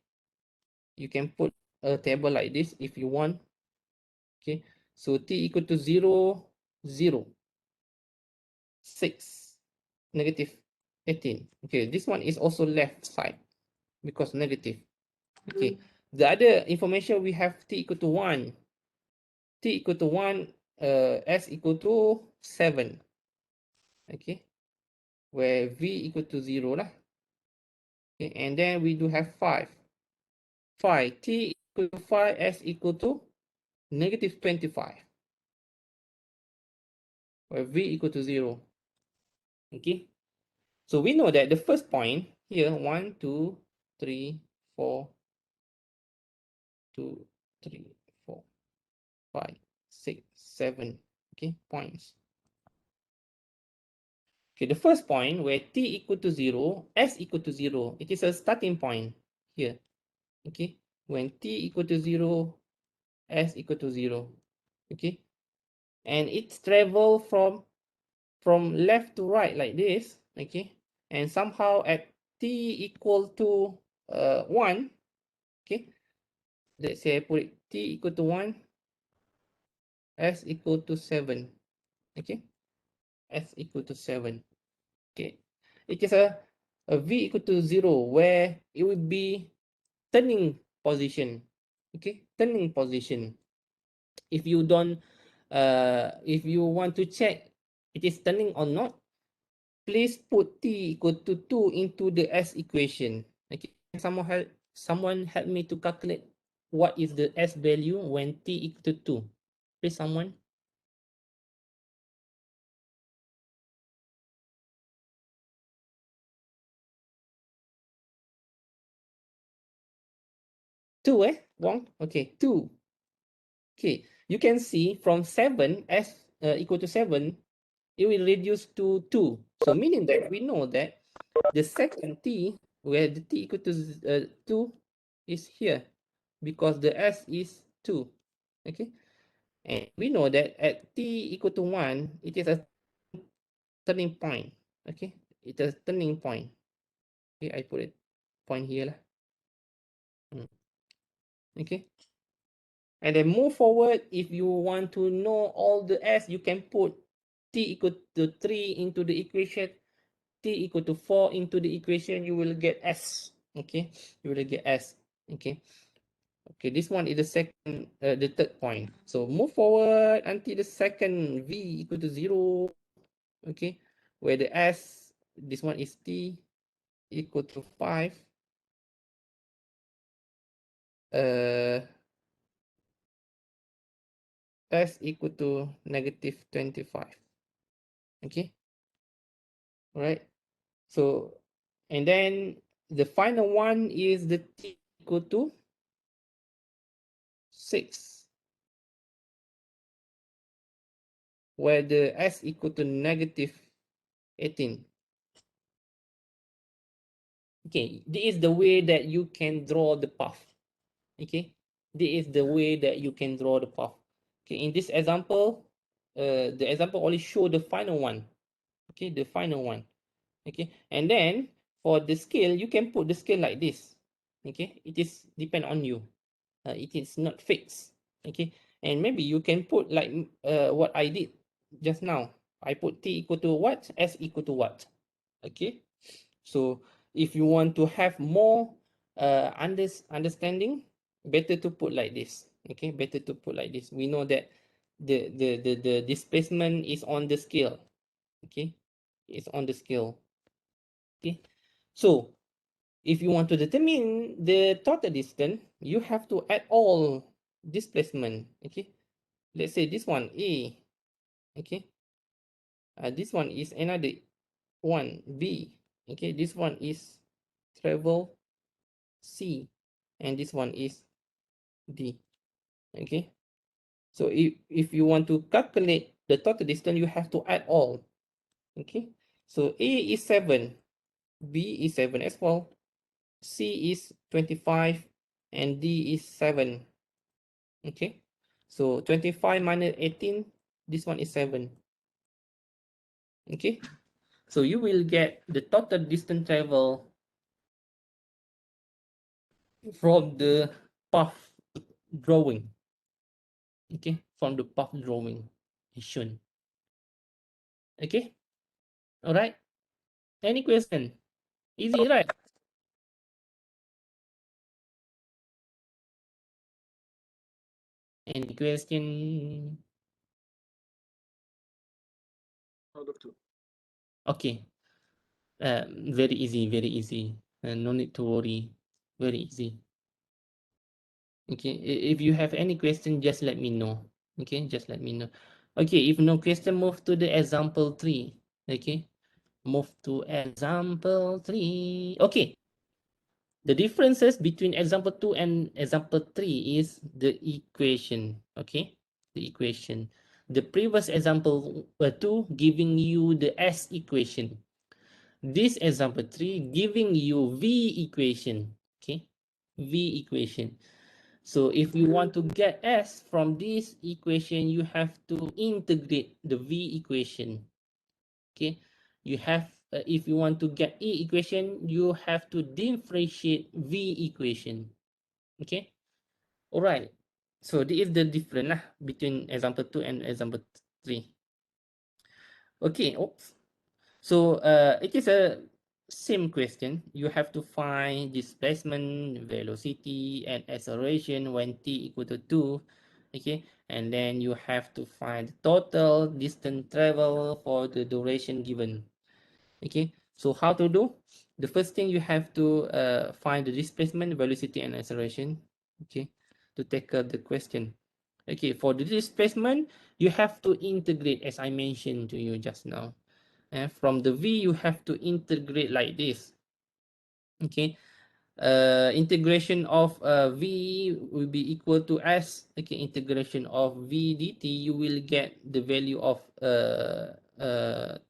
you can put a table like this if you want. Okay, so t equal to 0, 0, 6, negative 18. Okay, this one is also left side because negative. Okay, the other information we have t equal to 1. T equal to 1 s equal to 7. Okay, where v equal to 0 lah. Okay, and then we do have 5. T equal to 5, s equal to negative 25, where v equal to 0. Okay, so we know that the first point here, 1, 2, 3, 4, 2, 3, 4, 5, 6, 7. Okay, points. Okay, the first point where t equal to 0, s equal to 0, it is a starting point here. Okay, when t equal to 0, s equal to 0. Okay, and it's travel from left to right like this. Okay, and somehow at t equal to 1. Okay, let's say I put it t equal to 1, s equal to 7. Okay, s equal to 7. Okay, it is a v equal to 0 where it would be turning position. Okay, turning position. If you don't if you want to check it is turning or not, please put t equal to 2 into the s equation. Okay, someone help me to calculate what is the s value when t equal to 2. Please, someone. Two, Wong? Okay, 2. Okay, you can see from 7, s equal to 7, it will reduce to 2. So meaning that we know that the second t, where the t equal to 2, is here because the s is 2. Okay, and we know that at t equal to 1, it is a turning point. Okay, it's a turning point. Okay, I put it point here lah. Okay, and then move forward. If you want to know all the s, you can put t equal to 3 into the equation, t equal to 4 into the equation, you will get s. Okay, you will get s. Okay, okay, this one is the second, the third point. So move forward until the second v equal to 0. Okay, where the s, this one is t equal to 5. S equal to negative 25. Okay, all right. So, and then the final one is the t equal to 6, where the s equal to negative 18. Okay, this is the way that you can draw the path. Okay, this is the way that you can draw the path. Okay, in this example, the example only show the final one. Okay, the final one. Okay, and then for the scale, you can put the scale like this. Okay, it is depend on you. It is not fixed. Okay, and maybe you can put like what I did just now. I put t equal to what, s equal to what. Okay, so if you want to have more understanding, better to put like this. Okay, better to put like this. We know that the displacement is on the scale. Okay, it's on the scale. Okay, so if you want to determine the total distance, you have to add all displacement. Okay, let's say this one A. Okay, this one is another one B. Okay, this one is travel C, and this one is D. Okay, so if you want to calculate the total distance, you have to add all. Okay, so A is 7, B is 7 as well, C is 25, and D is 7. Okay, so 25 minus 18, this one is 7. Okay, so you will get the total distance travel from the path drawing. Okay, from the path drawing is shown. Okay, all right. Any question? Easy, right? Any question? No, doctor. Okay. Very easy, very easy. No need to worry. Very easy. Okay. If you have any question, just let me know. Okay, just let me know. Okay, if no question, move to the example 3. Okay, move to example 3. Okay, the differences between example 2 and example 3 is the equation. Okay, the equation. The previous example 2 giving you the S equation. This example 3 giving you V equation. Okay, V equation. So if you want to get S from this equation, you have to integrate the V equation. Okay, you have if you want to get E equation, you have to differentiate V equation. Okay, all right. So this is the difference lah between example 2 and example 3. Okay, oops. So it is a same question. You have to find displacement, velocity, and acceleration when t equal to 2. Okay, and then you have to find total distance travel for the duration given. Okay, so how to do? The first thing you have to find the displacement, velocity, and acceleration. Okay, to tackle the question. Okay, for the displacement, you have to integrate as I mentioned to you just now. And from the V, you have to integrate like this. Okay, integration of V will be equal to S. Okay, integration of V dt, you will get the value of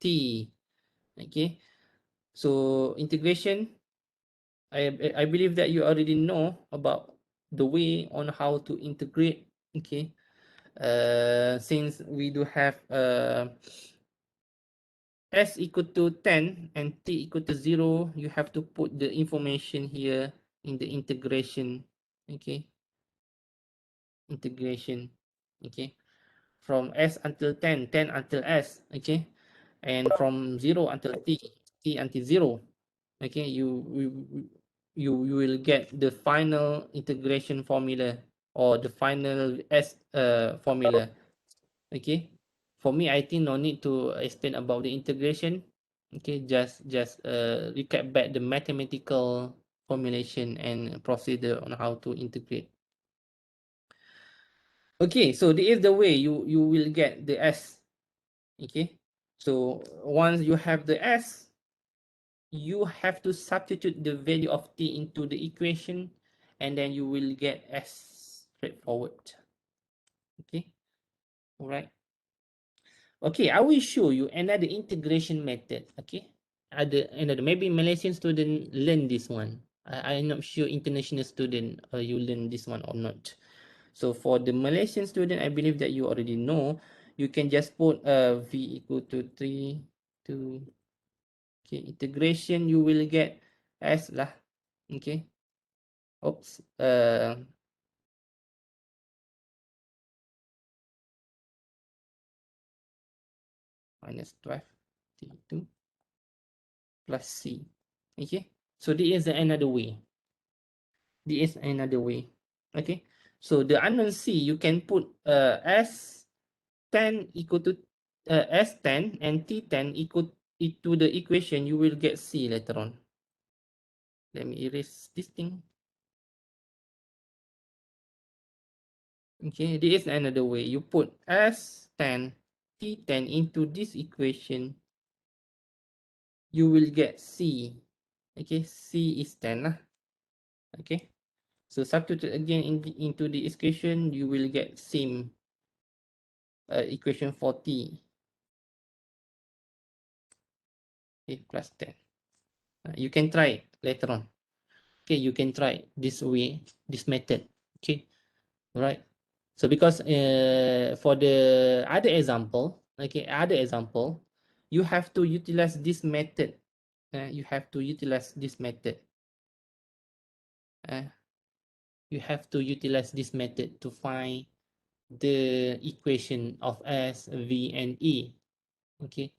T. Okay, so integration, I believe that you already know about the way on how to integrate. Okay, since we do have S equal to 10 and t equal to 0, you have to put the information here in the integration. Okay, integration. Okay, from S until 10, 10 until S. Okay, and from 0 until t, t until 0. Okay, you will get the final integration formula or the final S formula. Okay, for me, I think no need to explain about the integration. Okay, just recap back the mathematical formulation and procedure on how to integrate. Okay, so this is the way you will get the S. Okay, so once you have the S, you have to substitute the value of t into the equation, and then you will get S straightforward. Okay, all right. Okay, I will show you another integration method. Okay, another maybe Malaysian student learn this one. I'm not sure international student you learn this one or not. So for the Malaysian student, I believe that you already know. You can just put v equal to 3 to okay integration. You will get s lah. Okay. Oops. Minus 12 t2 plus c. Okay. So this is another way. This is another way. Okay. So the unknown c, you can put s10 equal to s10 and t10 equal to the equation. You will get c later on. Let me erase this thing. Okay, this is another way. You put s10 t10 into this equation. You will get c. Okay, c is 10 lah. Okay. So substitute again into the equation, you will get same equation for t. Okay, plus 10. You can try it later on. Okay, you can try this way, this method. Okay, right. So because for the other example, you have to utilize this method. You have to utilize this method. You have to utilize this method to find the equation of S, V, and E. Okay,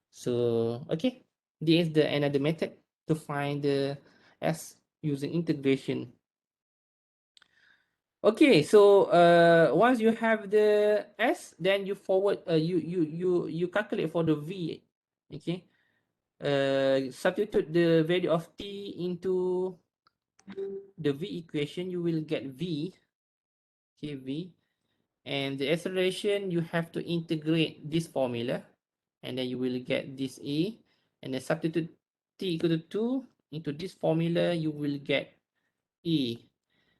so okay, this is the another method to find the S using integration. Okay, so once you have the S, then you forward you calculate for the V. Okay. Substitute the value of T into the V equation, you will get V. Okay, V. And the acceleration, you have to integrate this formula, and then you will get this A. And then substitute T equal to 2 into this formula, you will get E.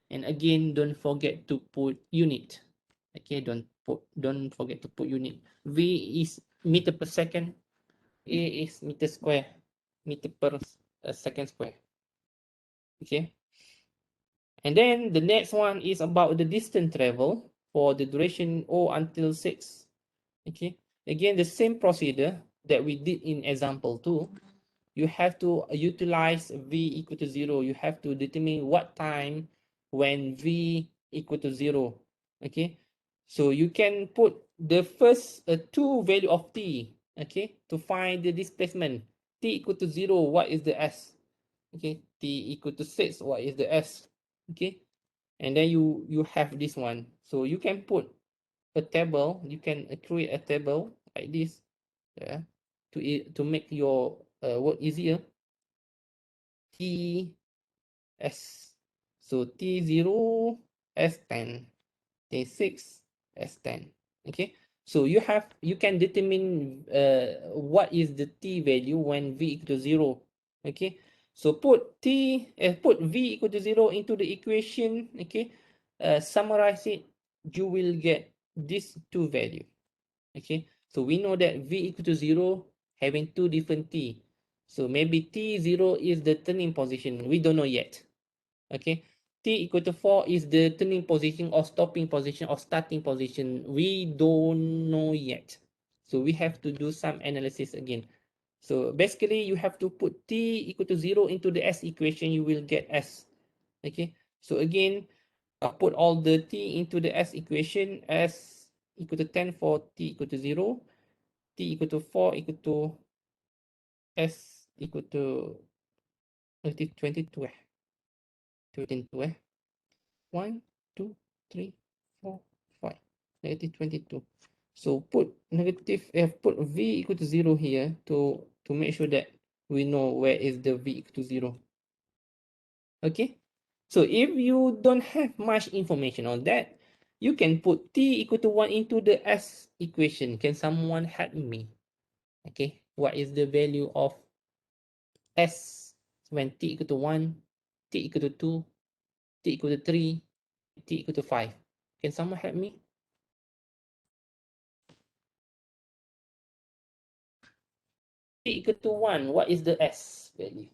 And again, don't forget to put unit. Okay, don't forget to put unit. V is meter per second. A is meter square, meter per second square. Okay. And then the next one is about the distance travel for the duration O until 6. Okay. Again, the same procedure that we did in example 2. You have to utilize V equal to 0. You have to determine what time when V equal to 0. Okay. So you can put the first two value of T, okay, to find the displacement. T equal to 0, what is the S? Okay. T equal to 6, what is the S? Okay. And then you have this one. So you can put a table, you can create a table like this, yeah, to make your work easier. T S. So T0 S10, T6 S10. Okay. So you can determine what is the T value when V equal to 0. Okay. So put V equal to 0 into the equation. Okay. Summarize it. You will get these two value. Okay. So we know that V equal to 0 having two different T. So maybe T0 is the turning position. We don't know yet. Okay. T equal to 4 is the turning position or stopping position or starting position. We don't know yet. So we have to do some analysis again. So basically you have to put T equal to 0 into the S equation, you will get S. Okay. So again, put all the T into the S equation. S equal to 10 for T equal to 0. T equal to 4 equal to S equal to 22 22 1, 2, 3, 4, 5, negative 22. So put put V equal to 0 here to make sure that we know where is the V equal to 0. Okay. So if you don't have much information on that, you can put T equal to 1 into the S equation. Can someone help me? Okay. What is the value of S when T equal to 1, T equal to 2, T equal to 3, T equal to 5? Can someone help me? T equal to 1, what is the S value?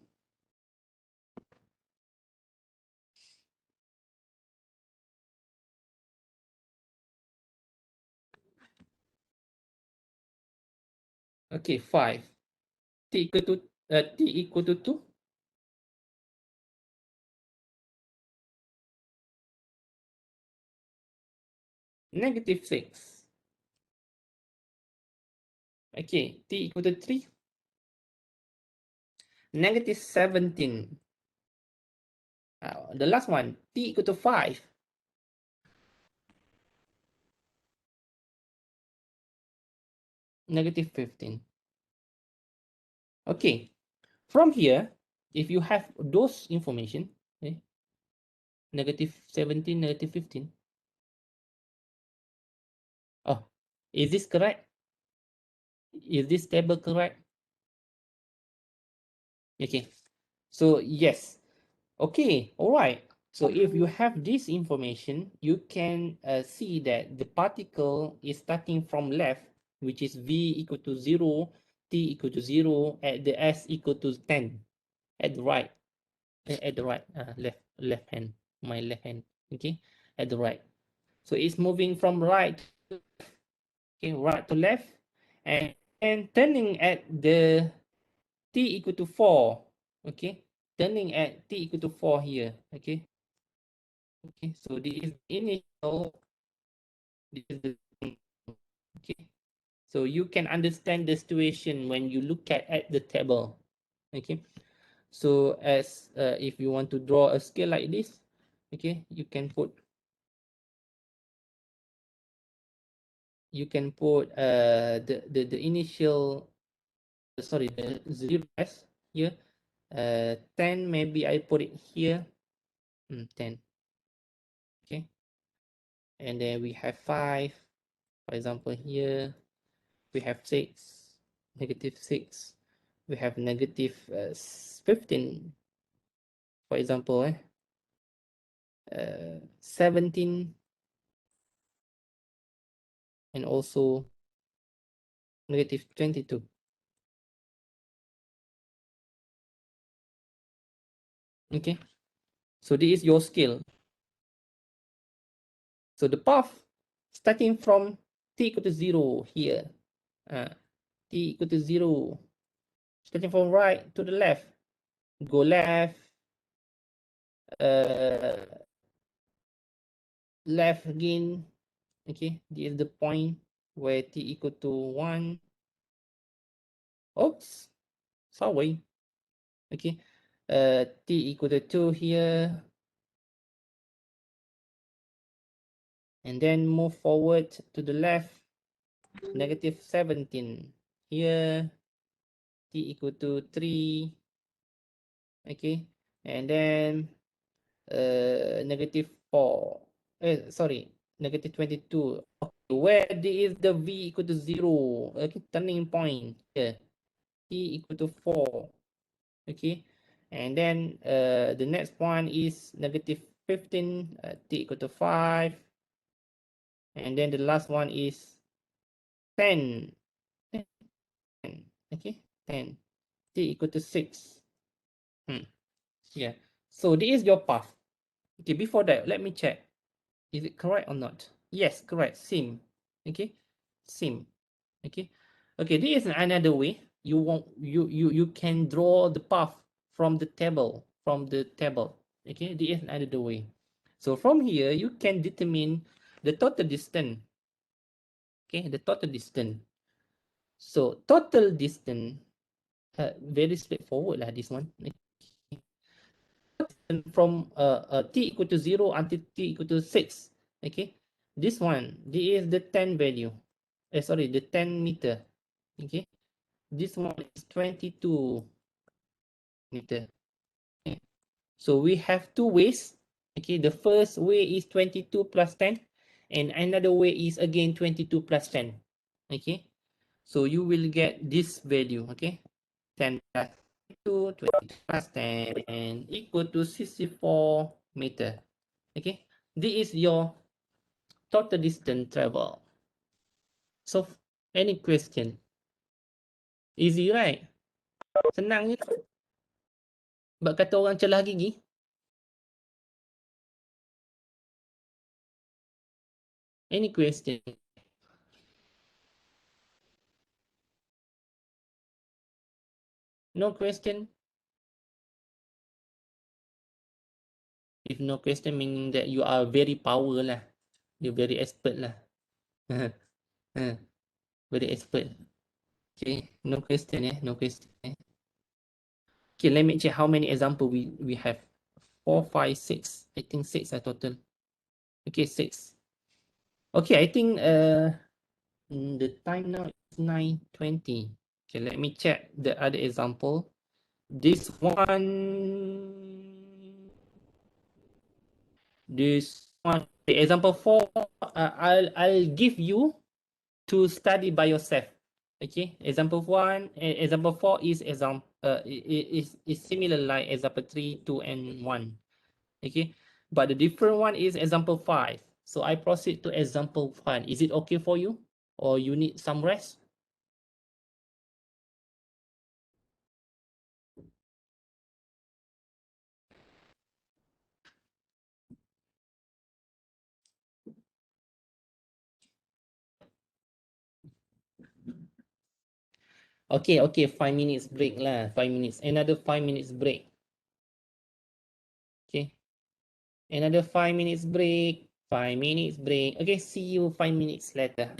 Okay, 5. T equal to T equal to 2. Negative 6. Okay, T equal to 3. Negative 17. The last one, T equal to 5. Negative 15. Okay, from here, if you have those information, okay, negative 17, negative 15. Oh, is this correct? Is this table correct? Okay, so yes. Okay, all right. So if you have this information, you can see that the particle is starting from left, which is V equal to 0, T equal to 0, at the S equal to 10, at the right, left hand, my left hand, okay, at the right. So it's moving from right, okay, right to left, and turning at the T equal to 4, okay, turning at T equal to 4 here, okay. Okay, so this is initial, this is the, okay. So you can understand the situation when you look at the table. Okay. So as if you want to draw a scale like this, okay, you can put you can put the initial, sorry, the zeros here. 10, maybe I put it here. 10. Okay. And then we have 5. For example, here we have 6, -6. We have -15. For example, 17, and also -22. Okay, so this is your scale. So the path starting from t equal to 0 here, t equal to 0, starting from right to the left, go left, left again. Okay, this is the point where t equal to 1. Oops, sorry. Okay, t equal to 2 here, and then move forward to the left, -17 here, t equal to 3. Okay, and then -4, sorry, -22. Okay, where is the v equal to 0? Okay, turning point here, t equal to 4. Okay, and then the next one is -15, t equal to 5, and then the last one is 10. 10. Okay, 10, t equal to 6. Yeah, so this is your path. Okay, before that, let me check. Is it correct or not? Yes, correct. Same. Okay, same. Okay, okay. This is another way. You can draw the path from the table. Okay, this is another way. So from here you can determine the total distance. Okay, the total distance. So total distance, very straightforward lah this one. From t equal to 0 until t equal to 6. Okay, this one, this is the 10 value. Sorry, the 10 meter. Okay, this one is 22 meter. Okay. So we have two ways. Okay, the first way is 22 plus 10, and another way is again 22 plus 10. Okay, so you will get this value. Okay, 10 plus 2, 22 plus 10, and equal to 64 meter. Okay, this is your total distance travel. So, any question? Easy, right? Senang je. Sebab kata orang celah gigi. Any question? No question? If no question, meaning that you are very power lah. You're very expert lah. Very expert. Okay, no question no question Okay, let me check how many example we have. 4, 5, 6. I think 6 are total. Okay, 6. Okay, I think the time now is 9:20. Okay, let me check the other example. This one, the example 4, I'll give you to study by yourself. Okay, example 1, example 4 is is similar like example 3, 2, and 1. Okay, but the different one is example 5. So I proceed to example 1. Is it okay for you, or you need some rest? Okay, 5 minutes break lah. 5 minutes. Another 5 minutes break. Okay. Another 5 minutes break. 5 minutes break. Okay, see you 5 minutes later.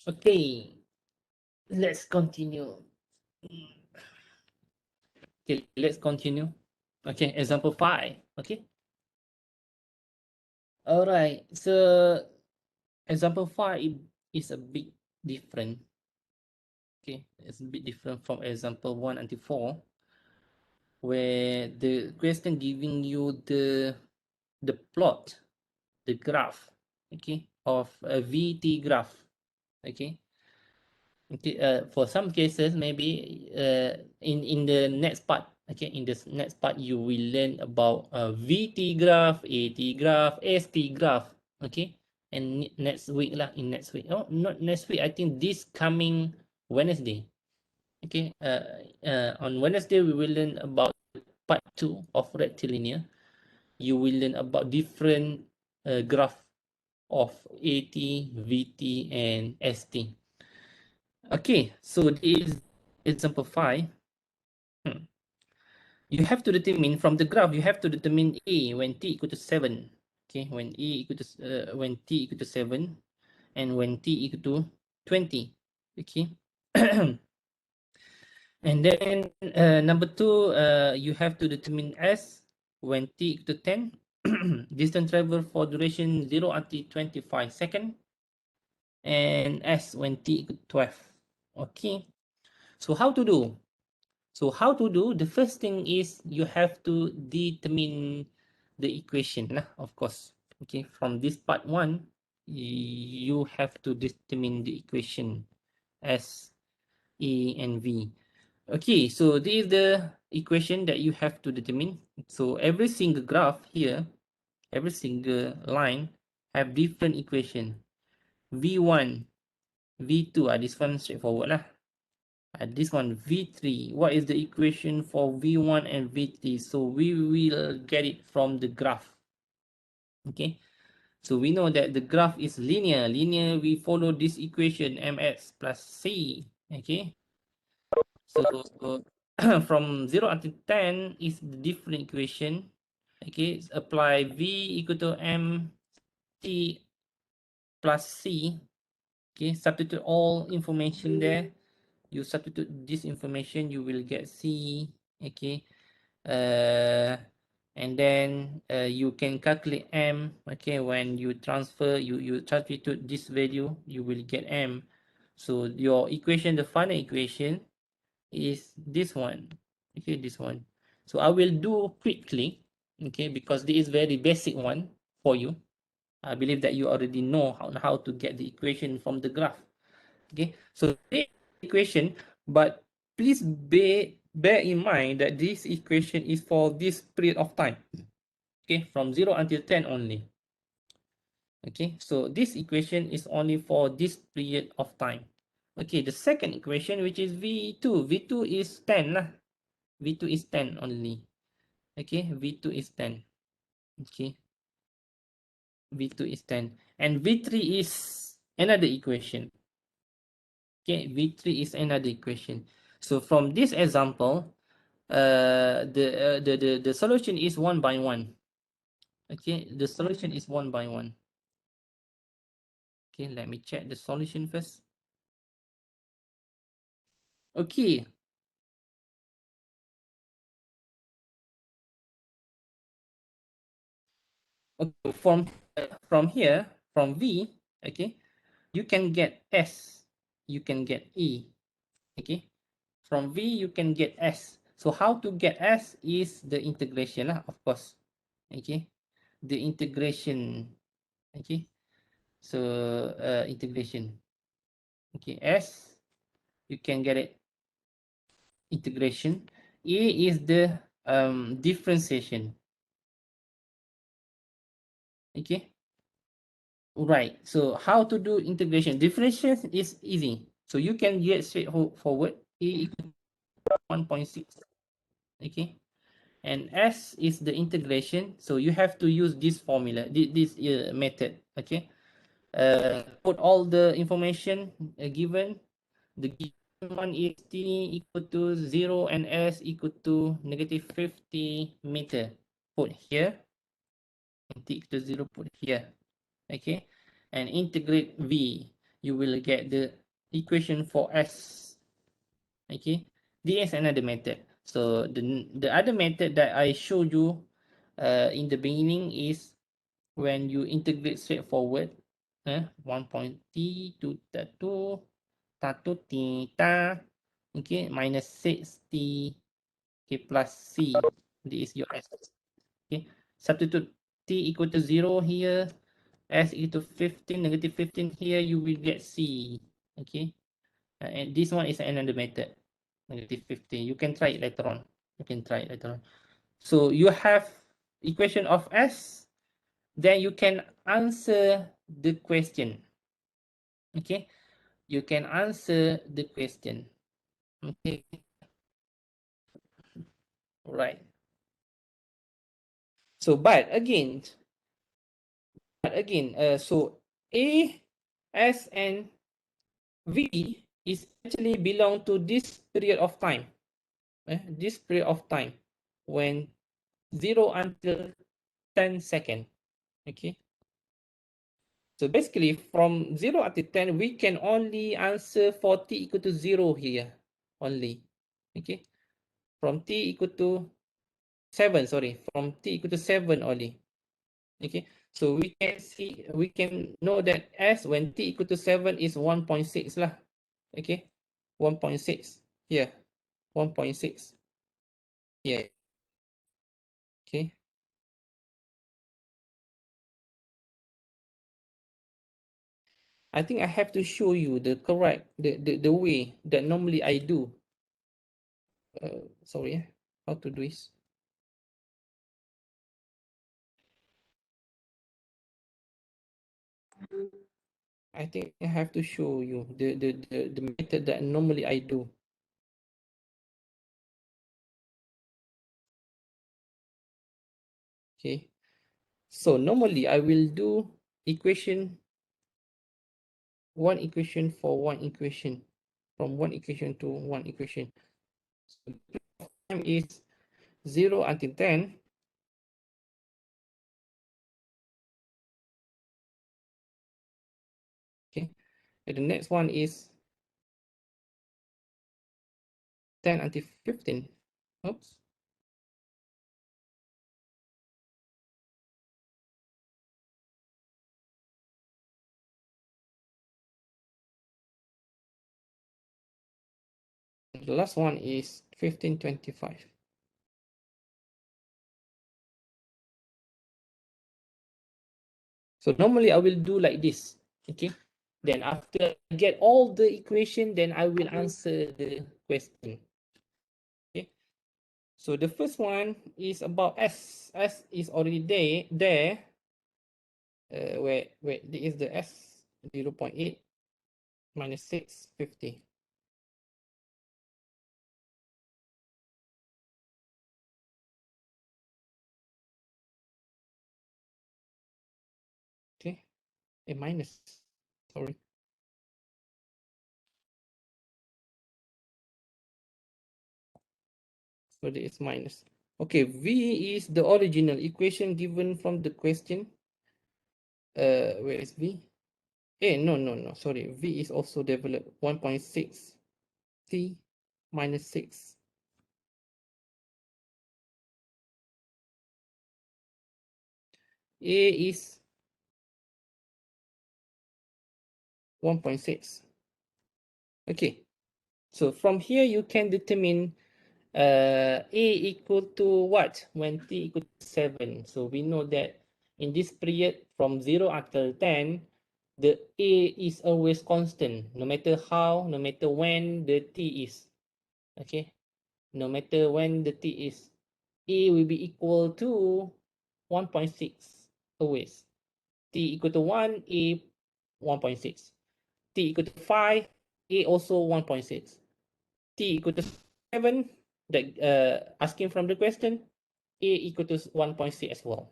Okay, let's continue. Okay, let's continue. Okay, example 5. Okay. All right. So example 5 is a bit different. Okay, it's a bit different from example 1 until 4, where the question giving you the plot, the graph, okay, of a VT graph. Okay. Okay, for some cases, maybe in the next part, okay, in this next part, you will learn about VT graph, AT graph, ST graph, okay, and next week lah, in next week. Oh, not next week. I think this coming Wednesday. Okay, on Wednesday we will learn about part 2 of rectilinear. You will learn about different graph of AT, VT, and ST. Okay, so this is example 5. You have to determine from the graph, you have to determine A when t equal to 7. Okay, when when t equal to 7 and when t equal to 20. Okay. And then number 2, you have to determine S when t equal to 10. Distance travel for duration 0 until 25 seconds. And S when t equal to 12. Okay. So how to do? So how to do? The first thing is you have to determine the equation, of course. Okay, from this part 1, you have to determine the equation S, A, and V. Okay, so this is the equation that you have to determine. So every single graph here, every single line have different equation. V1 V2, this one straightforward lah. This one V3, what is the equation for V1 and V3? So we will get it from the graph. Okay, so we know that the graph is linear. Linear, we follow this equation mx plus c. Okay, so from 0 until 10 is the different equation. Okay, apply v equal to mt plus c. Okay, substitute all information there. You substitute this information, you will get c. Okay, and then you can calculate m. Okay, when you transfer, you substitute this value, you will get m. So your equation, the final equation, is this one. Okay, this one. So I will do quickly. Okay, because this is very basic one for you. I believe that you already know how to get the equation from the graph. Okay, so this equation, but please bear in mind that this equation is for this period of time. Okay, from 0 until 10 only. Okay, so this equation is only for this period of time. Okay, the second equation, which is V2. V2 is 10 lah. V2 is 10 only. Okay, V2 is 10. Okay, V2 is 10. And V3 is another equation. Okay, V3 is another equation. So from this example, the solution is 1 by 1. Okay, the solution is 1 by 1. Okay, let me check the solution first. Okay. Okay, from here, from V, okay, you can get S, you can get E. Okay, from V you can get S. So how to get S is the integration lah, of course. Okay, the integration. Okay, so integration. Okay, S, you can get it integration. A is the differentiation. Okay, right. So how to do integration? Differentiation is easy. So you can get straightforward. A equal to 1.6. Okay, and S is the integration. So you have to use this formula, this method. Okay, put all the information given. The given one is t equal to 0 and s equal to negative 50 meter. Put here. And t equal to 0, put here. Okay, and integrate v. You will get the equation for s. Okay, this is another method. So the other method that I showed you in the beginning is when you integrate straightforward. 1.t to the 2 1 theta, okay, minus 6t, okay, plus c. This is your s. Okay, substitute t equal to 0 here, s equal to 15, negative 15 here, you will get c. Okay, and this one is another method, negative 15. You can try it later on. You can try it later on. So you have equation of s, then you can answer the question. Okay, you can answer the question. Okay, right. So, but again, so A, S, and V is actually belong to this period of time. This period of time when 0 until 10 seconds. Okay. So basically from 0 until 10, we can only answer for t equal to 0 here only. Okay. From t equal to 7, sorry, from t equal to 7 only. Okay, so we can know that s when t equal to 7 is 1.6 lah. Okay, 1.6 here, 1.6 here. Okay, I think I have to show you the correct the way that normally I do. Sorry, how to do this. I think I have to show you the method that normally I do. Okay, so normally I will do equation, one equation for one equation, from one equation to one equation. So the time is 0 until 10. Okay, and the next one is 10 until 15. Oops. The last one is 1525. So normally I will do like this. Okay. Then after I get all the equation, then I will answer the question. Okay. So the first one is about S. S is already there. Where this is the S 0.8 minus 650. Okay. A minus. Sorry. So this is minus. Okay, V is the original equation given from the question. Where is V? No. Sorry, V is also developed 1.6 T minus 6. A is 1.6. Okay, so from here you can determine A equal to what when T equal to 7. So we know that in this period from 0 until 10, the A is always constant, no matter how, no matter when the T is. Okay, no matter when the T is, A will be equal to 1.6 always. T equal to 1, A 1.6. T equal to 5, A also 1.6. T equal to 7, that asking from the question, A equal to 1.6 as well.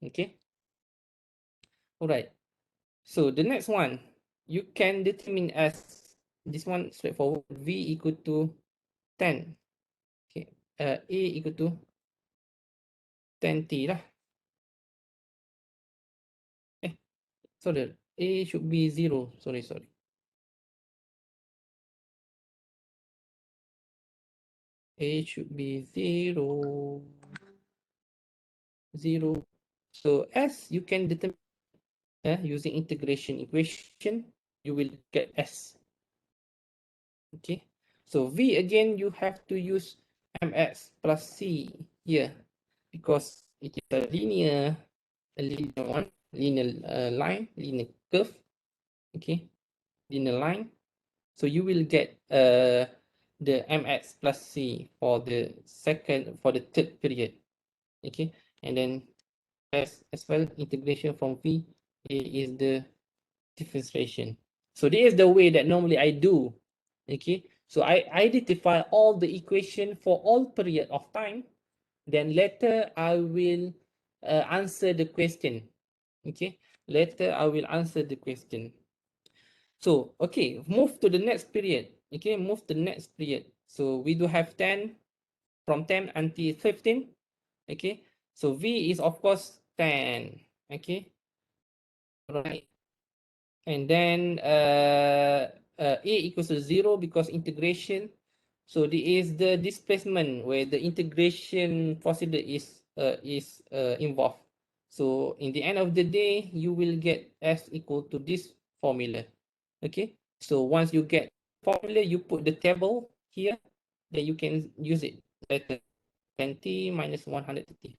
Okay. All right. So the next one, you can determine as this one straightforward. V equal to 10. Okay. A equal to 10T lah. Sorry. A should be 0. Sorry. A should be 0. 0. So S you can determine using integration equation, you will get S. Okay, so V again, you have to use mx plus c here because it is a linear one, linear line, linear curve. Okay, linear line. So you will get the mx plus c for the third period. Okay, and then as well integration from V is the differentiation. So this is the way that normally I do. Okay, so I identify all the equation for all period of time. Then later I will answer the question. Okay, later I will answer the question. So okay, move to the next period. Okay, move to the next period. So we do have 10 from 10 until 15. Okay, so V is of course 10. Okay, all right. And then A equals to 0 because integration. So this is the displacement where the integration procedure is involved. So in the end of the day, you will get S equal to this formula. Okay. So once you get formula, you put the table here, then you can use it. Later, 10T minus 130.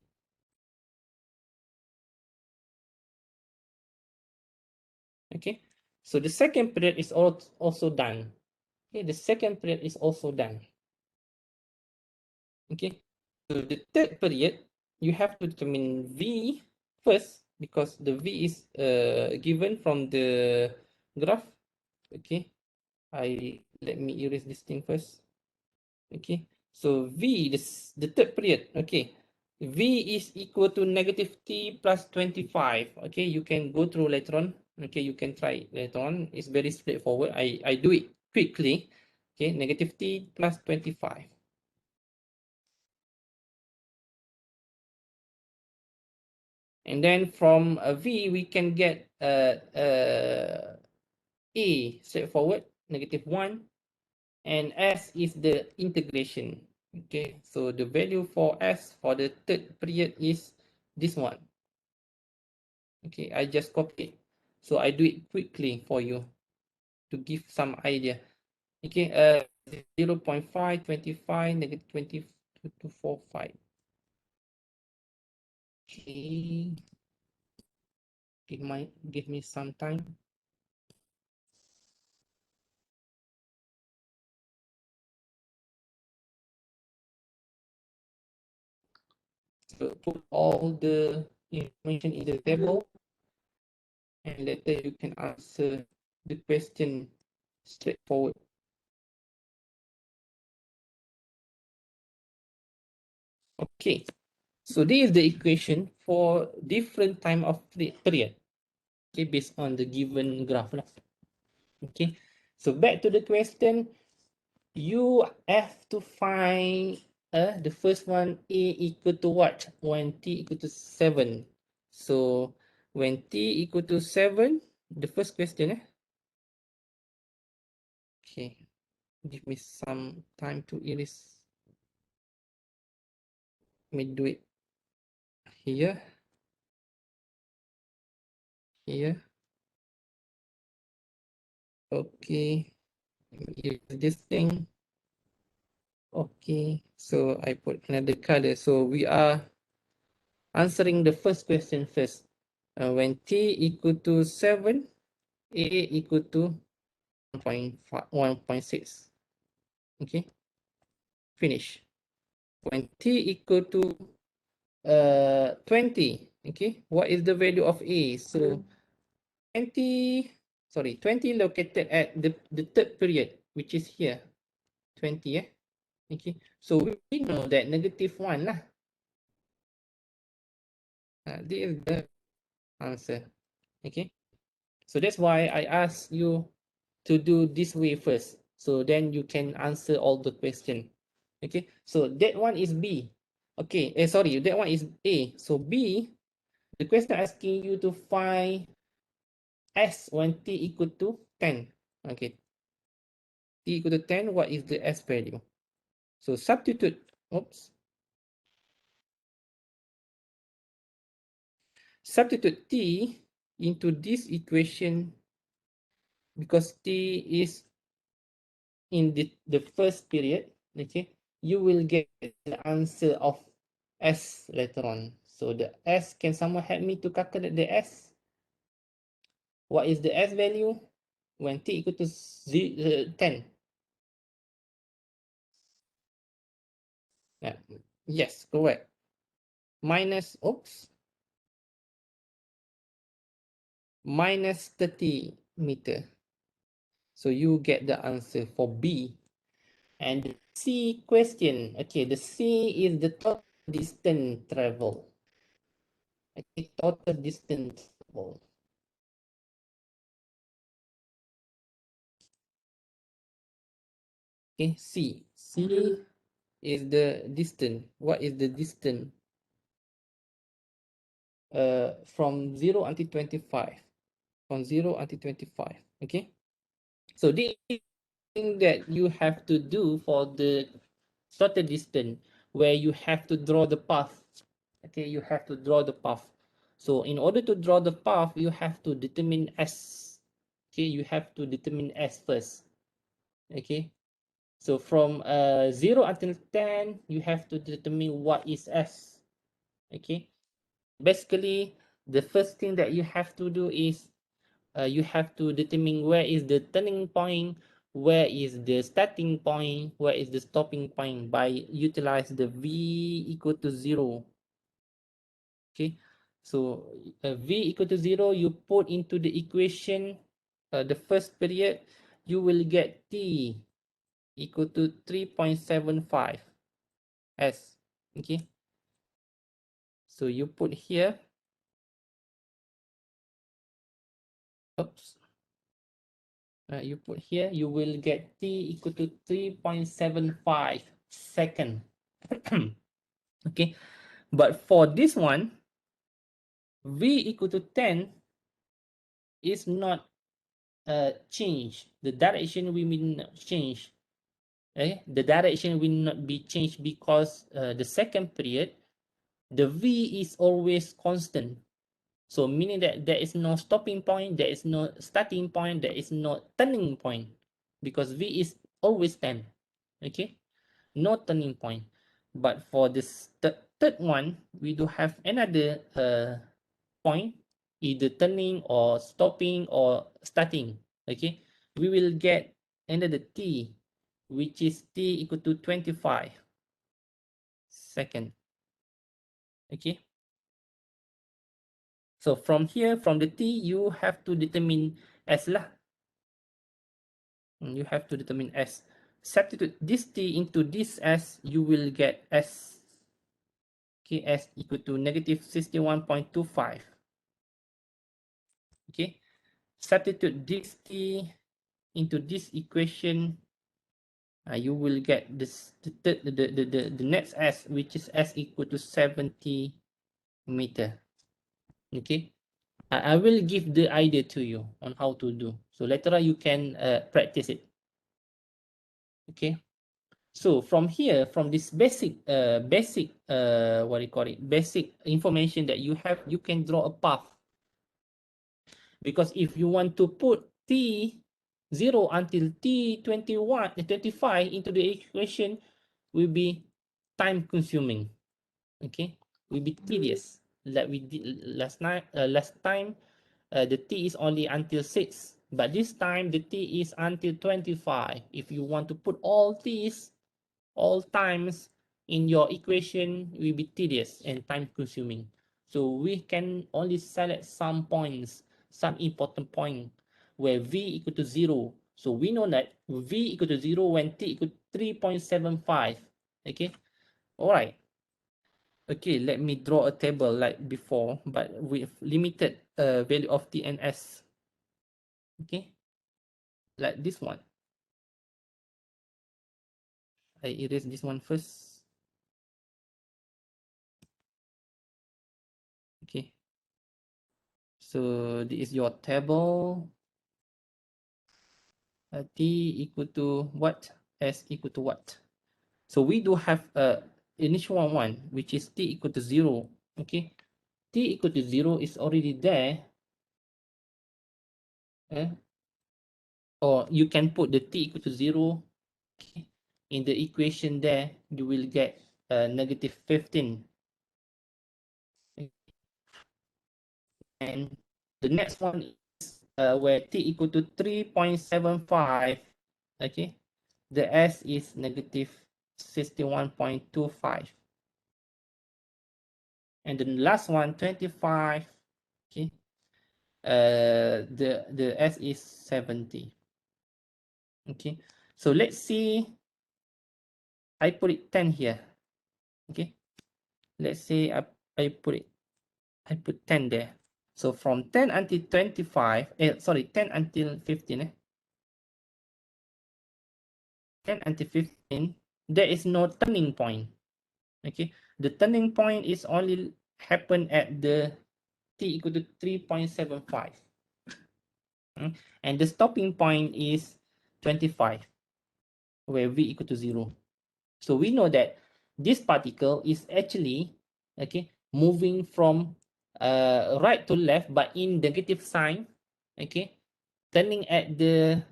Okay. So the second period is also done. Okay, the second period is also done. Okay, so the third period, you have to determine V first because the V is given from the graph. Okay, let me erase this thing first. Okay, so V, the third period, okay, V is equal to negative T plus 25. Okay, you can go through later on. Okay, you can try it later on. It's very straightforward. I do it quickly. Okay, negative T plus 25. And then from V, we can get A, straightforward, negative 1. And S is the integration. Okay, so the value for S for the third period is this one. Okay, I just copy it. So I do it quickly for you to give some idea. Okay, 0 0.5, 25, negative 22 to 45. Okay, give me some time. So put all the information in the table, and later you can answer the question straightforward. Okay, so this is the equation for different time of period. Okay, based on the given graph. Okay, so back to the question, you have to find the first one, A equal to what? When T equal to 7. So when T equal to 7, the first question. Okay, give me some time to erase. Let me do it here. Here. Okay, erase this thing. Okay, so I put another color. So we are answering the first question first. When T equal to 7, A equal to 1.6. Okay, finish. When T equal to 20, okay, what is the value of A? So 20 located at the third period, which is here, 20, okay. So we know that negative 1 lah. This is the answer. Okay, so that's why I ask you to do this way first, so then you can answer all the question. Okay, so that one is B. Okay, sorry, that one is A. So B, the question asking you to find S when T equal to 10. Okay, T equal to 10, what is the S value? So substitute, substitute T into this equation, because T is in the first period, okay, you will get the answer of S later on. So the S, can someone help me to calculate the S? What is the S value when T equal to 10? Yeah. Yes, correct. Minus, minus 30 meter. So you get the answer for B. And the C question, okay, the C is the total distance travel. Okay, total distance travel. Okay, C is the distance. What is the distance? From 0 until 25. From 0 until 25. Okay. So this thing that you have to do for the total distance, where you have to draw the path. Okay, you have to draw the path. So in order to draw the path, you have to determine S. Okay, you have to determine S first. Okay. So from 0 until 10, you have to determine what is S. Okay. Basically, the first thing that you have to do is you have to determine where is the turning point, where is the starting point, where is the stopping point by utilize the V equal to 0. Okay. So V equal to 0, you put into the equation the first period, you will get t equal to 3.75 s. Okay, so you put here, oops, you put here, you will get t equal to 3.75 second. Okay, but for this one, v equal to 10 is not change. The direction will not change. The direction will not be changed because the second period, the v is always constant. So meaning that there is no stopping point, there is no starting point, there is no turning point, because v is always 10. Okay, no turning point. But for this third one, we do have another point, either turning or stopping or starting. Okay, we will get another t, which is t equal to 25 second. Okay, so from here, from the t, you have to determine s lah. You have to determine s. Substitute this t into this s, you will get s. Okay, s equal to negative 61.25. Okay, substitute this t into this equation, you will get this the next s, which is s equal to 70 meter. Okay, I will give the idea to you on how to do. So later on you can practice it. Okay. So from here, from this basic what do you call it? Basic information that you have, you can draw a path. Because if you want to put t0 until t21, 25 into the equation, will be time consuming. Okay, will be tedious. Like we did last time, the t is only until 6, but this time the t is until 25. If you want to put all these, all times in your equation, will be tedious and time consuming. So we can only select some points, some important point where v equal to 0. So we know that v equal to 0 when t equal to 3.75. Okay, all right. Okay, let me draw a table like before, but with limited value of t and s. Okay, like this one. I erase this one first. Okay, so this is your table. T equal to what? S equal to what? So we do have a initial one, which is t equal to 0. Okay, t equal to 0 is already there. Or you can put the t equal to 0. Okay, in the equation there, you will get negative 15. And the next one is where t equal to 3.75. Okay, the s is negative 61.25. And the last one, 25. Okay, the s is 70. Okay, so let's see, I put it 10 here. Okay, let's say I put 10 there. So from 10 until 25, 10 until 15, 10 until 15, there is no turning point. Okay, the turning point is only happen at the t equal to 3.75. And the stopping point is 25, where v equal to 0. So we know that this particle is actually, okay, moving from right to left, but in negative sign. Okay, turning at the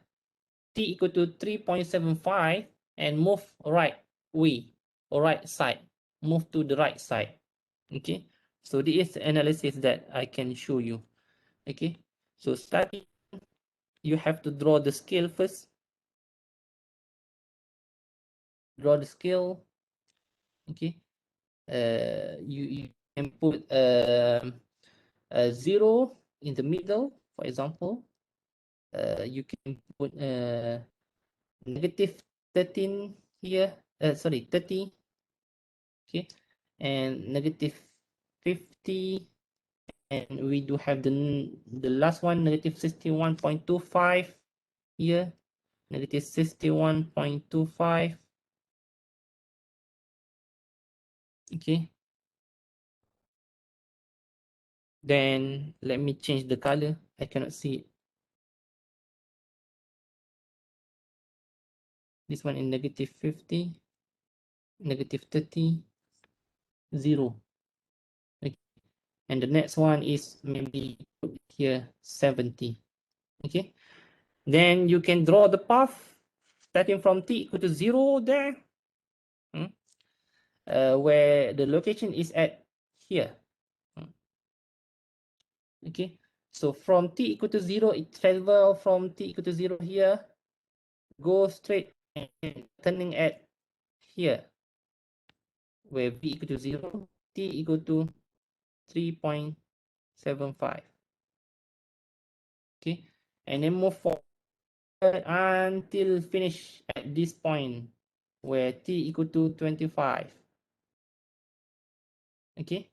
t equal to 3.75 and move right way or right side, move to the right side. Okay, so this is the analysis that I can show you. Okay, so starting, you have to draw the scale first. Draw the scale. Okay, you can put a 0 in the middle, for example. you can put negative 13 here, sorry, 30, okay, and negative 50, and we do have the last one, negative 61.25 here, negative 61.25, okay. Then let me change the color. I cannot see it. This one in negative 50, negative 30, 0. Okay. And the next one is maybe put here 70. Okay. Then you can draw the path starting from t equal to 0 there, where the location is at here. Okay. So from t equal to 0, it travel from t equal to 0 here, go straight and turning at here, where v equal to 0, t equal to 3.75. Okay, and then move forward until finish at this point where t equal to 25. Okay,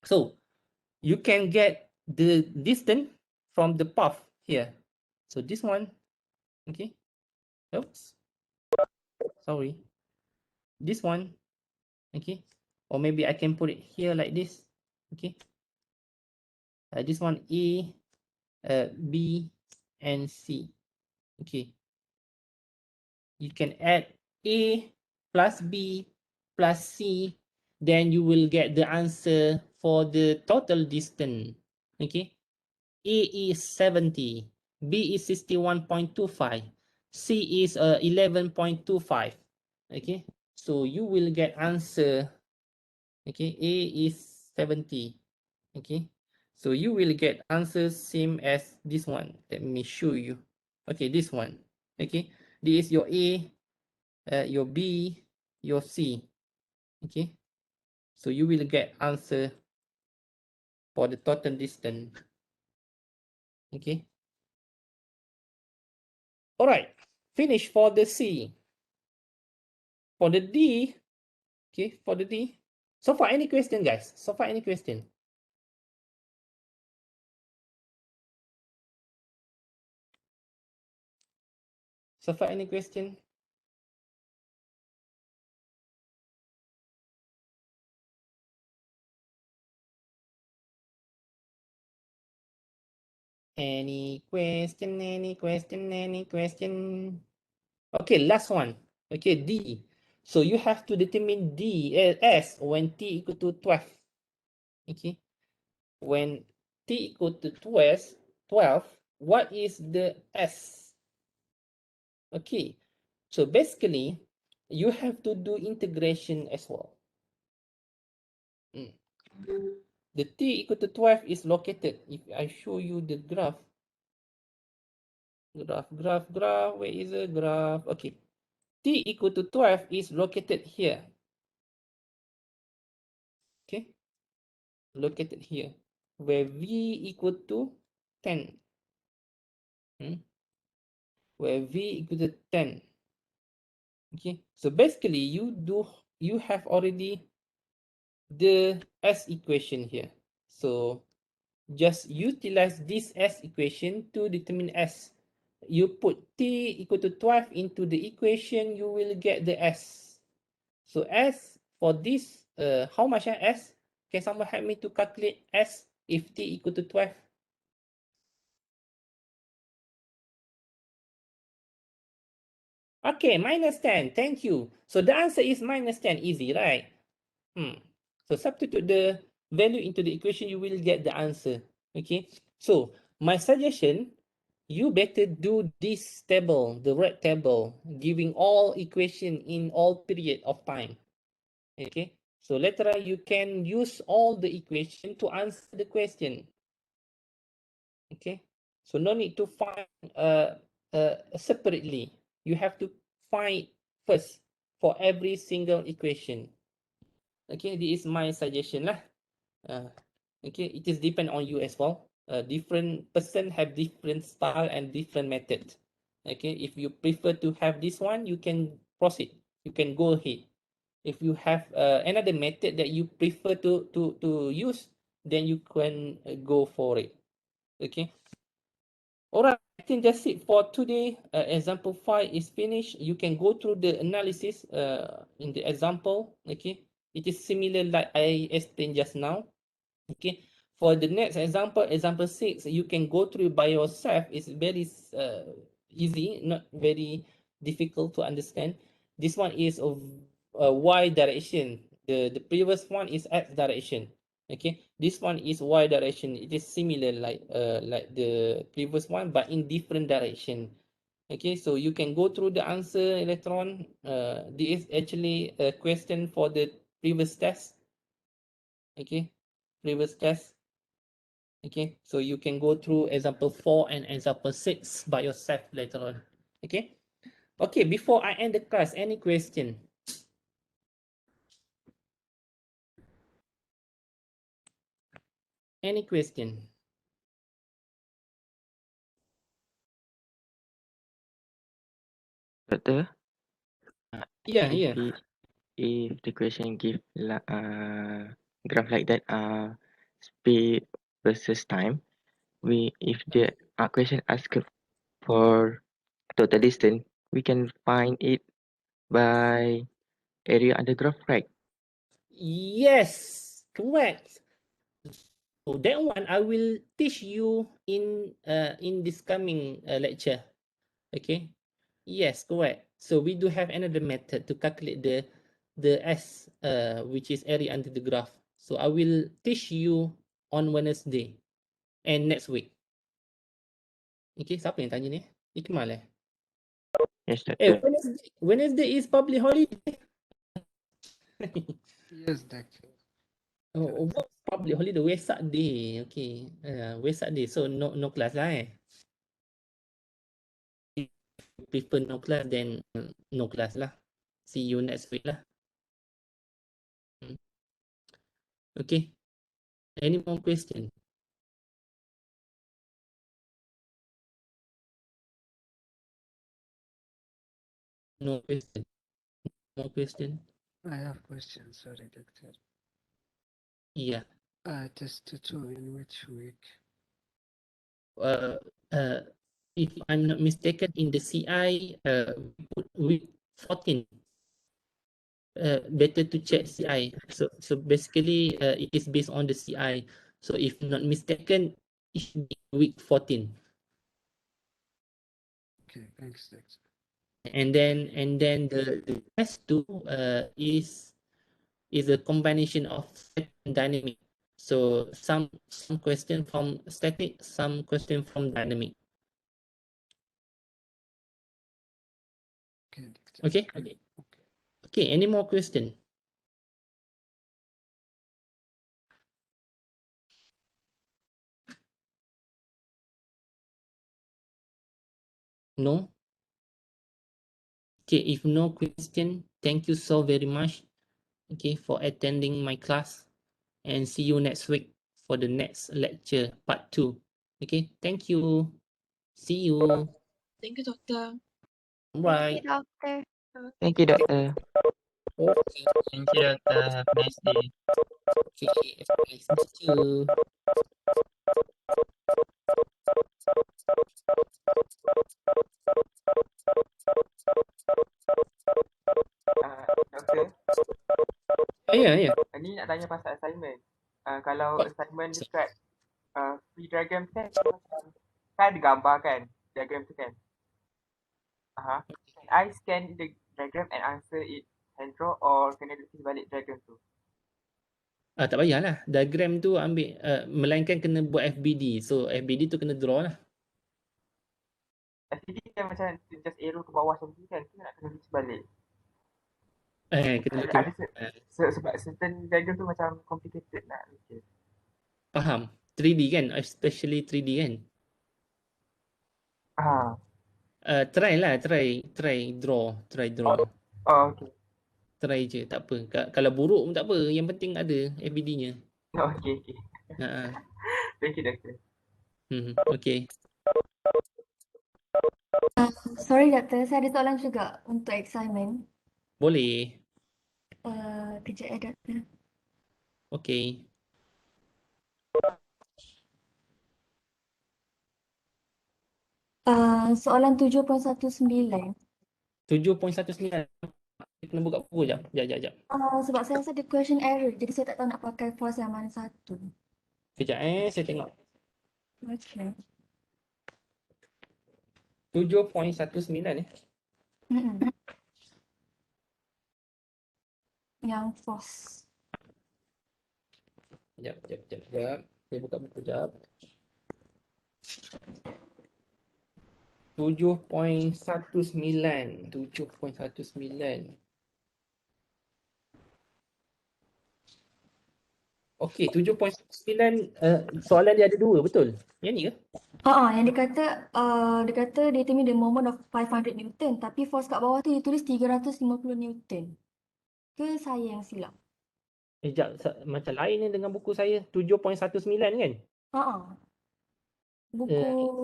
so you can get the distance from the path here. So this one, okay, oops, sorry, this one, okay, or maybe I can put it here like this, okay. This one A, B, and C. Okay, you can add A plus B plus C, then you will get the answer for the total distance. Okay, A is 70, B is 61.25, C is 11.25. Okay, so you will get answer. Okay, A is 70. Okay, so you will get answers same as this one. Let me show you. Okay, this one. Okay, this is your A, your B, your C. Okay, so you will get answer for the total distance. Okay, all right, finish for the C. For the D, okay, for the D, so far any question, guys? So far any question? So far any question? Any question, any question, any question? Okay, last one. Okay, D. So you have to determine D S when t equal to 12. Okay, when t equal to 12, what is the S? Okay, so basically, you have to do integration as well. The t equal to 12 is located. If I show you the graph, where is the graph? Okay, t equal to 12 is located here. Okay, located here, where v equal to 10. Where v equal to 10. Okay, so basically you have already the S equation here. So just utilize this S equation to determine S. You put t equal to 12 into the equation, you will get the S. So S for this, how much S? Can someone help me to calculate S if t equal to 12? Okay, minus 10. Thank you. So the answer is minus 10. Easy, right? So substitute the value into the equation, you will get the answer. Okay. So my suggestion, you better do this table, the red table, giving all equation in all period of time. Okay. So later on, you can use all the equation to answer the question. Okay. So no need to find separately. You have to find first for every single equation. Okay, this is my suggestion lah. Okay, it is depend on you as well. different person have different style and different method. Okay, if you prefer to have this one, you can proceed. You can go ahead. If you have another method that you prefer to use, then you can go for it. Okay. Alright, I think that's it for today. Example 5 is finished. You can go through the analysis in the example. Okay, it is similar like I explained just now. Okay, for the next example, example 6, you can go through by yourself. It's very easy, not very difficult to understand. This one is of y direction. The previous one is x direction. Okay, this one is y direction. It is similar like the previous one, but in different direction. Okay, so you can go through the answer later on. This is actually a question for the previous test. Okay, previous test. Okay, so you can go through example 4 and example 6 by yourself later on. Okay. Okay, before I end the class, any question? Any question? Doctor, Yeah, if yeah. if the question give graph like that, speed versus time, if the question asked for total distance, we can find it by area under graph, right? Yes, correct. So that one I will teach you in this coming lecture. Okay. Yes, correct. So we do have another method to calculate the S, which is area under the graph. So I will teach you on Wednesday and next week. Okay, siapa yang tanya ni? Ikmal eh? Yes, doctor. Wednesday is public holiday. Yes, doctor. Oh, public holiday, Wesak Day. Okay, Wesak Day. So no class lah eh. If you prefer no class, then no class lah. See you next week lah. Okay. Any more question? No question. No question. I have questions. Sorry, doctor. Yeah. Test 2 in which week? Uh, uh, if I'm not mistaken, in the CI, we put week 14. Better to check CI. So basically, it is based on the CI. So if not mistaken, it should be week 14. Okay, thanks, doctor. And then the test 2 is a combination of static and dynamic. So some question from static, some question from dynamic. Okay, doctor. Okay. Okay. Any more question? No. Okay. If no question, thank you so very much. Okay, for attending my class, and see you next week for the next lecture, part 2. Okay. Thank you. See you. Thank you, doctor. Bye. Doctor. Thank you, doctor. Okay. Thank you, doctor. Have a nice day. Okay. Have a nice day too. Doctor, Yeah. ni nak tanya pasal assignment. Kalau What? assignment dekat free diagram kan, macam kan ada gambar kan, diagram tu kan. Can I scan the diagram and answer it hand draw or kena lukis balik diagram tu? Tak payahlah. Diagram tu ambil, melainkan kena buat FBD. So FBD tu kena draw lah. FTD kan macam just arrow ke bawah macam tu kan, tu nak kena lukis balik. Kena Ada lukis. sebab certain diagram tu macam complicated nak lukis. Faham. 3D kan? Especially 3D kan? Try lah. Try draw. Oh, okay. Try je. Tak apa. Kalau buruk pun tak apa. Yang penting ada FBD-nya. Oh, okay. Ha. Thank you, doctor. Okay. Sorry doktor, saya ada soalan juga untuk assignment. Boleh. Kejap ya doktor. Okay. Soalan 7.19. 7.19. Kena buka buku jap. Jap. Sebab saya rasa ada question error, jadi saya tak tahu nak pakai force yang mana satu. Kejap saya tengok. Okay. 7.19 Mm-mm. Yang force. Jap. Saya buka buku jap. 7.19. Okey, 7.9 soalan dia ada dua, betul? Yang ni ke? Yang dia kata determine the moment of 500 Newton, tapi force kat bawah tu dia tulis 350 Newton. Ke saya yang silap? Jap, macam lain ni dengan buku saya 7.19 kan? Buku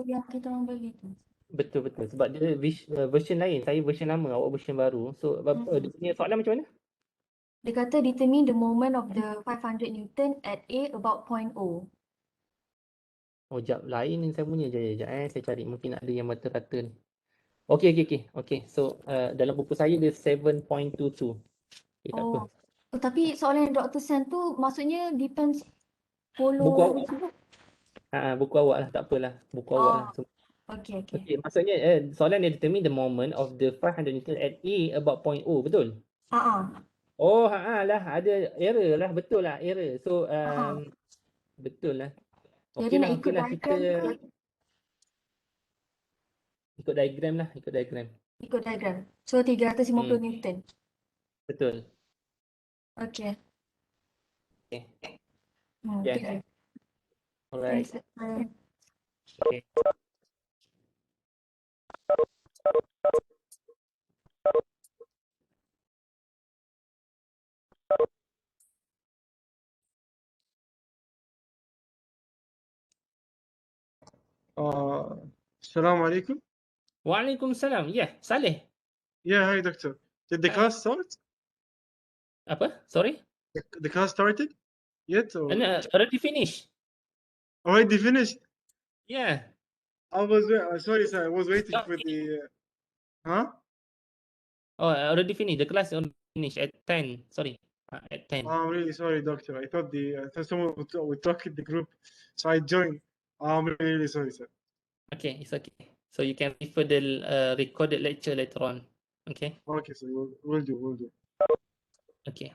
yang kita orang beli tu. Betul. Sebab dia version lain. Saya version lama, awak version baru. So, dia punya soalan macam mana? Dia kata determine the moment of the 500 Newton at A about point O. Oh, jap. Lain ni saya punya. Jap. Saya cari. Mungkin ada yang rata-rata ni. Okey. So, dalam buku saya dia 7.22. Okay, tak apa. Tapi soalan yang Dr. Sen tu maksudnya depends follow Buku awak. which book? Buku awak lah. Tak apalah. Buku awak lah. So, Okay. okay, maksudnya soalan dia determine the moment of the 500 Newton at A about point O. Betul? Oh, lah. Ada error lah. Betul lah. Error. So, betul lah. Jadi nak ikut Kita diagram ke? ikut diagram lah. Ikut diagram. So 350 Newton. Betul. Okay. Okay. Okay. Alright. Thanks. Okay. Assalamu alaikum. Waalaikumsalam. Yeah, Saleh. Yeah, hi doctor. Did the Hi. class start? Apa? Sorry? The class started yet? Or Already finished. already finished? Yeah. Sorry, sir. I was waiting for the. Huh? Oh, already finished. The class already finished at 10. Sorry. At 10. I'm really sorry, doctor. I thought someone would talk in the group, so I joined. I'm really sorry, sir. Okay, it's okay. So you can refer the recorded lecture later on. Okay? Okay, so we'll do. Okay.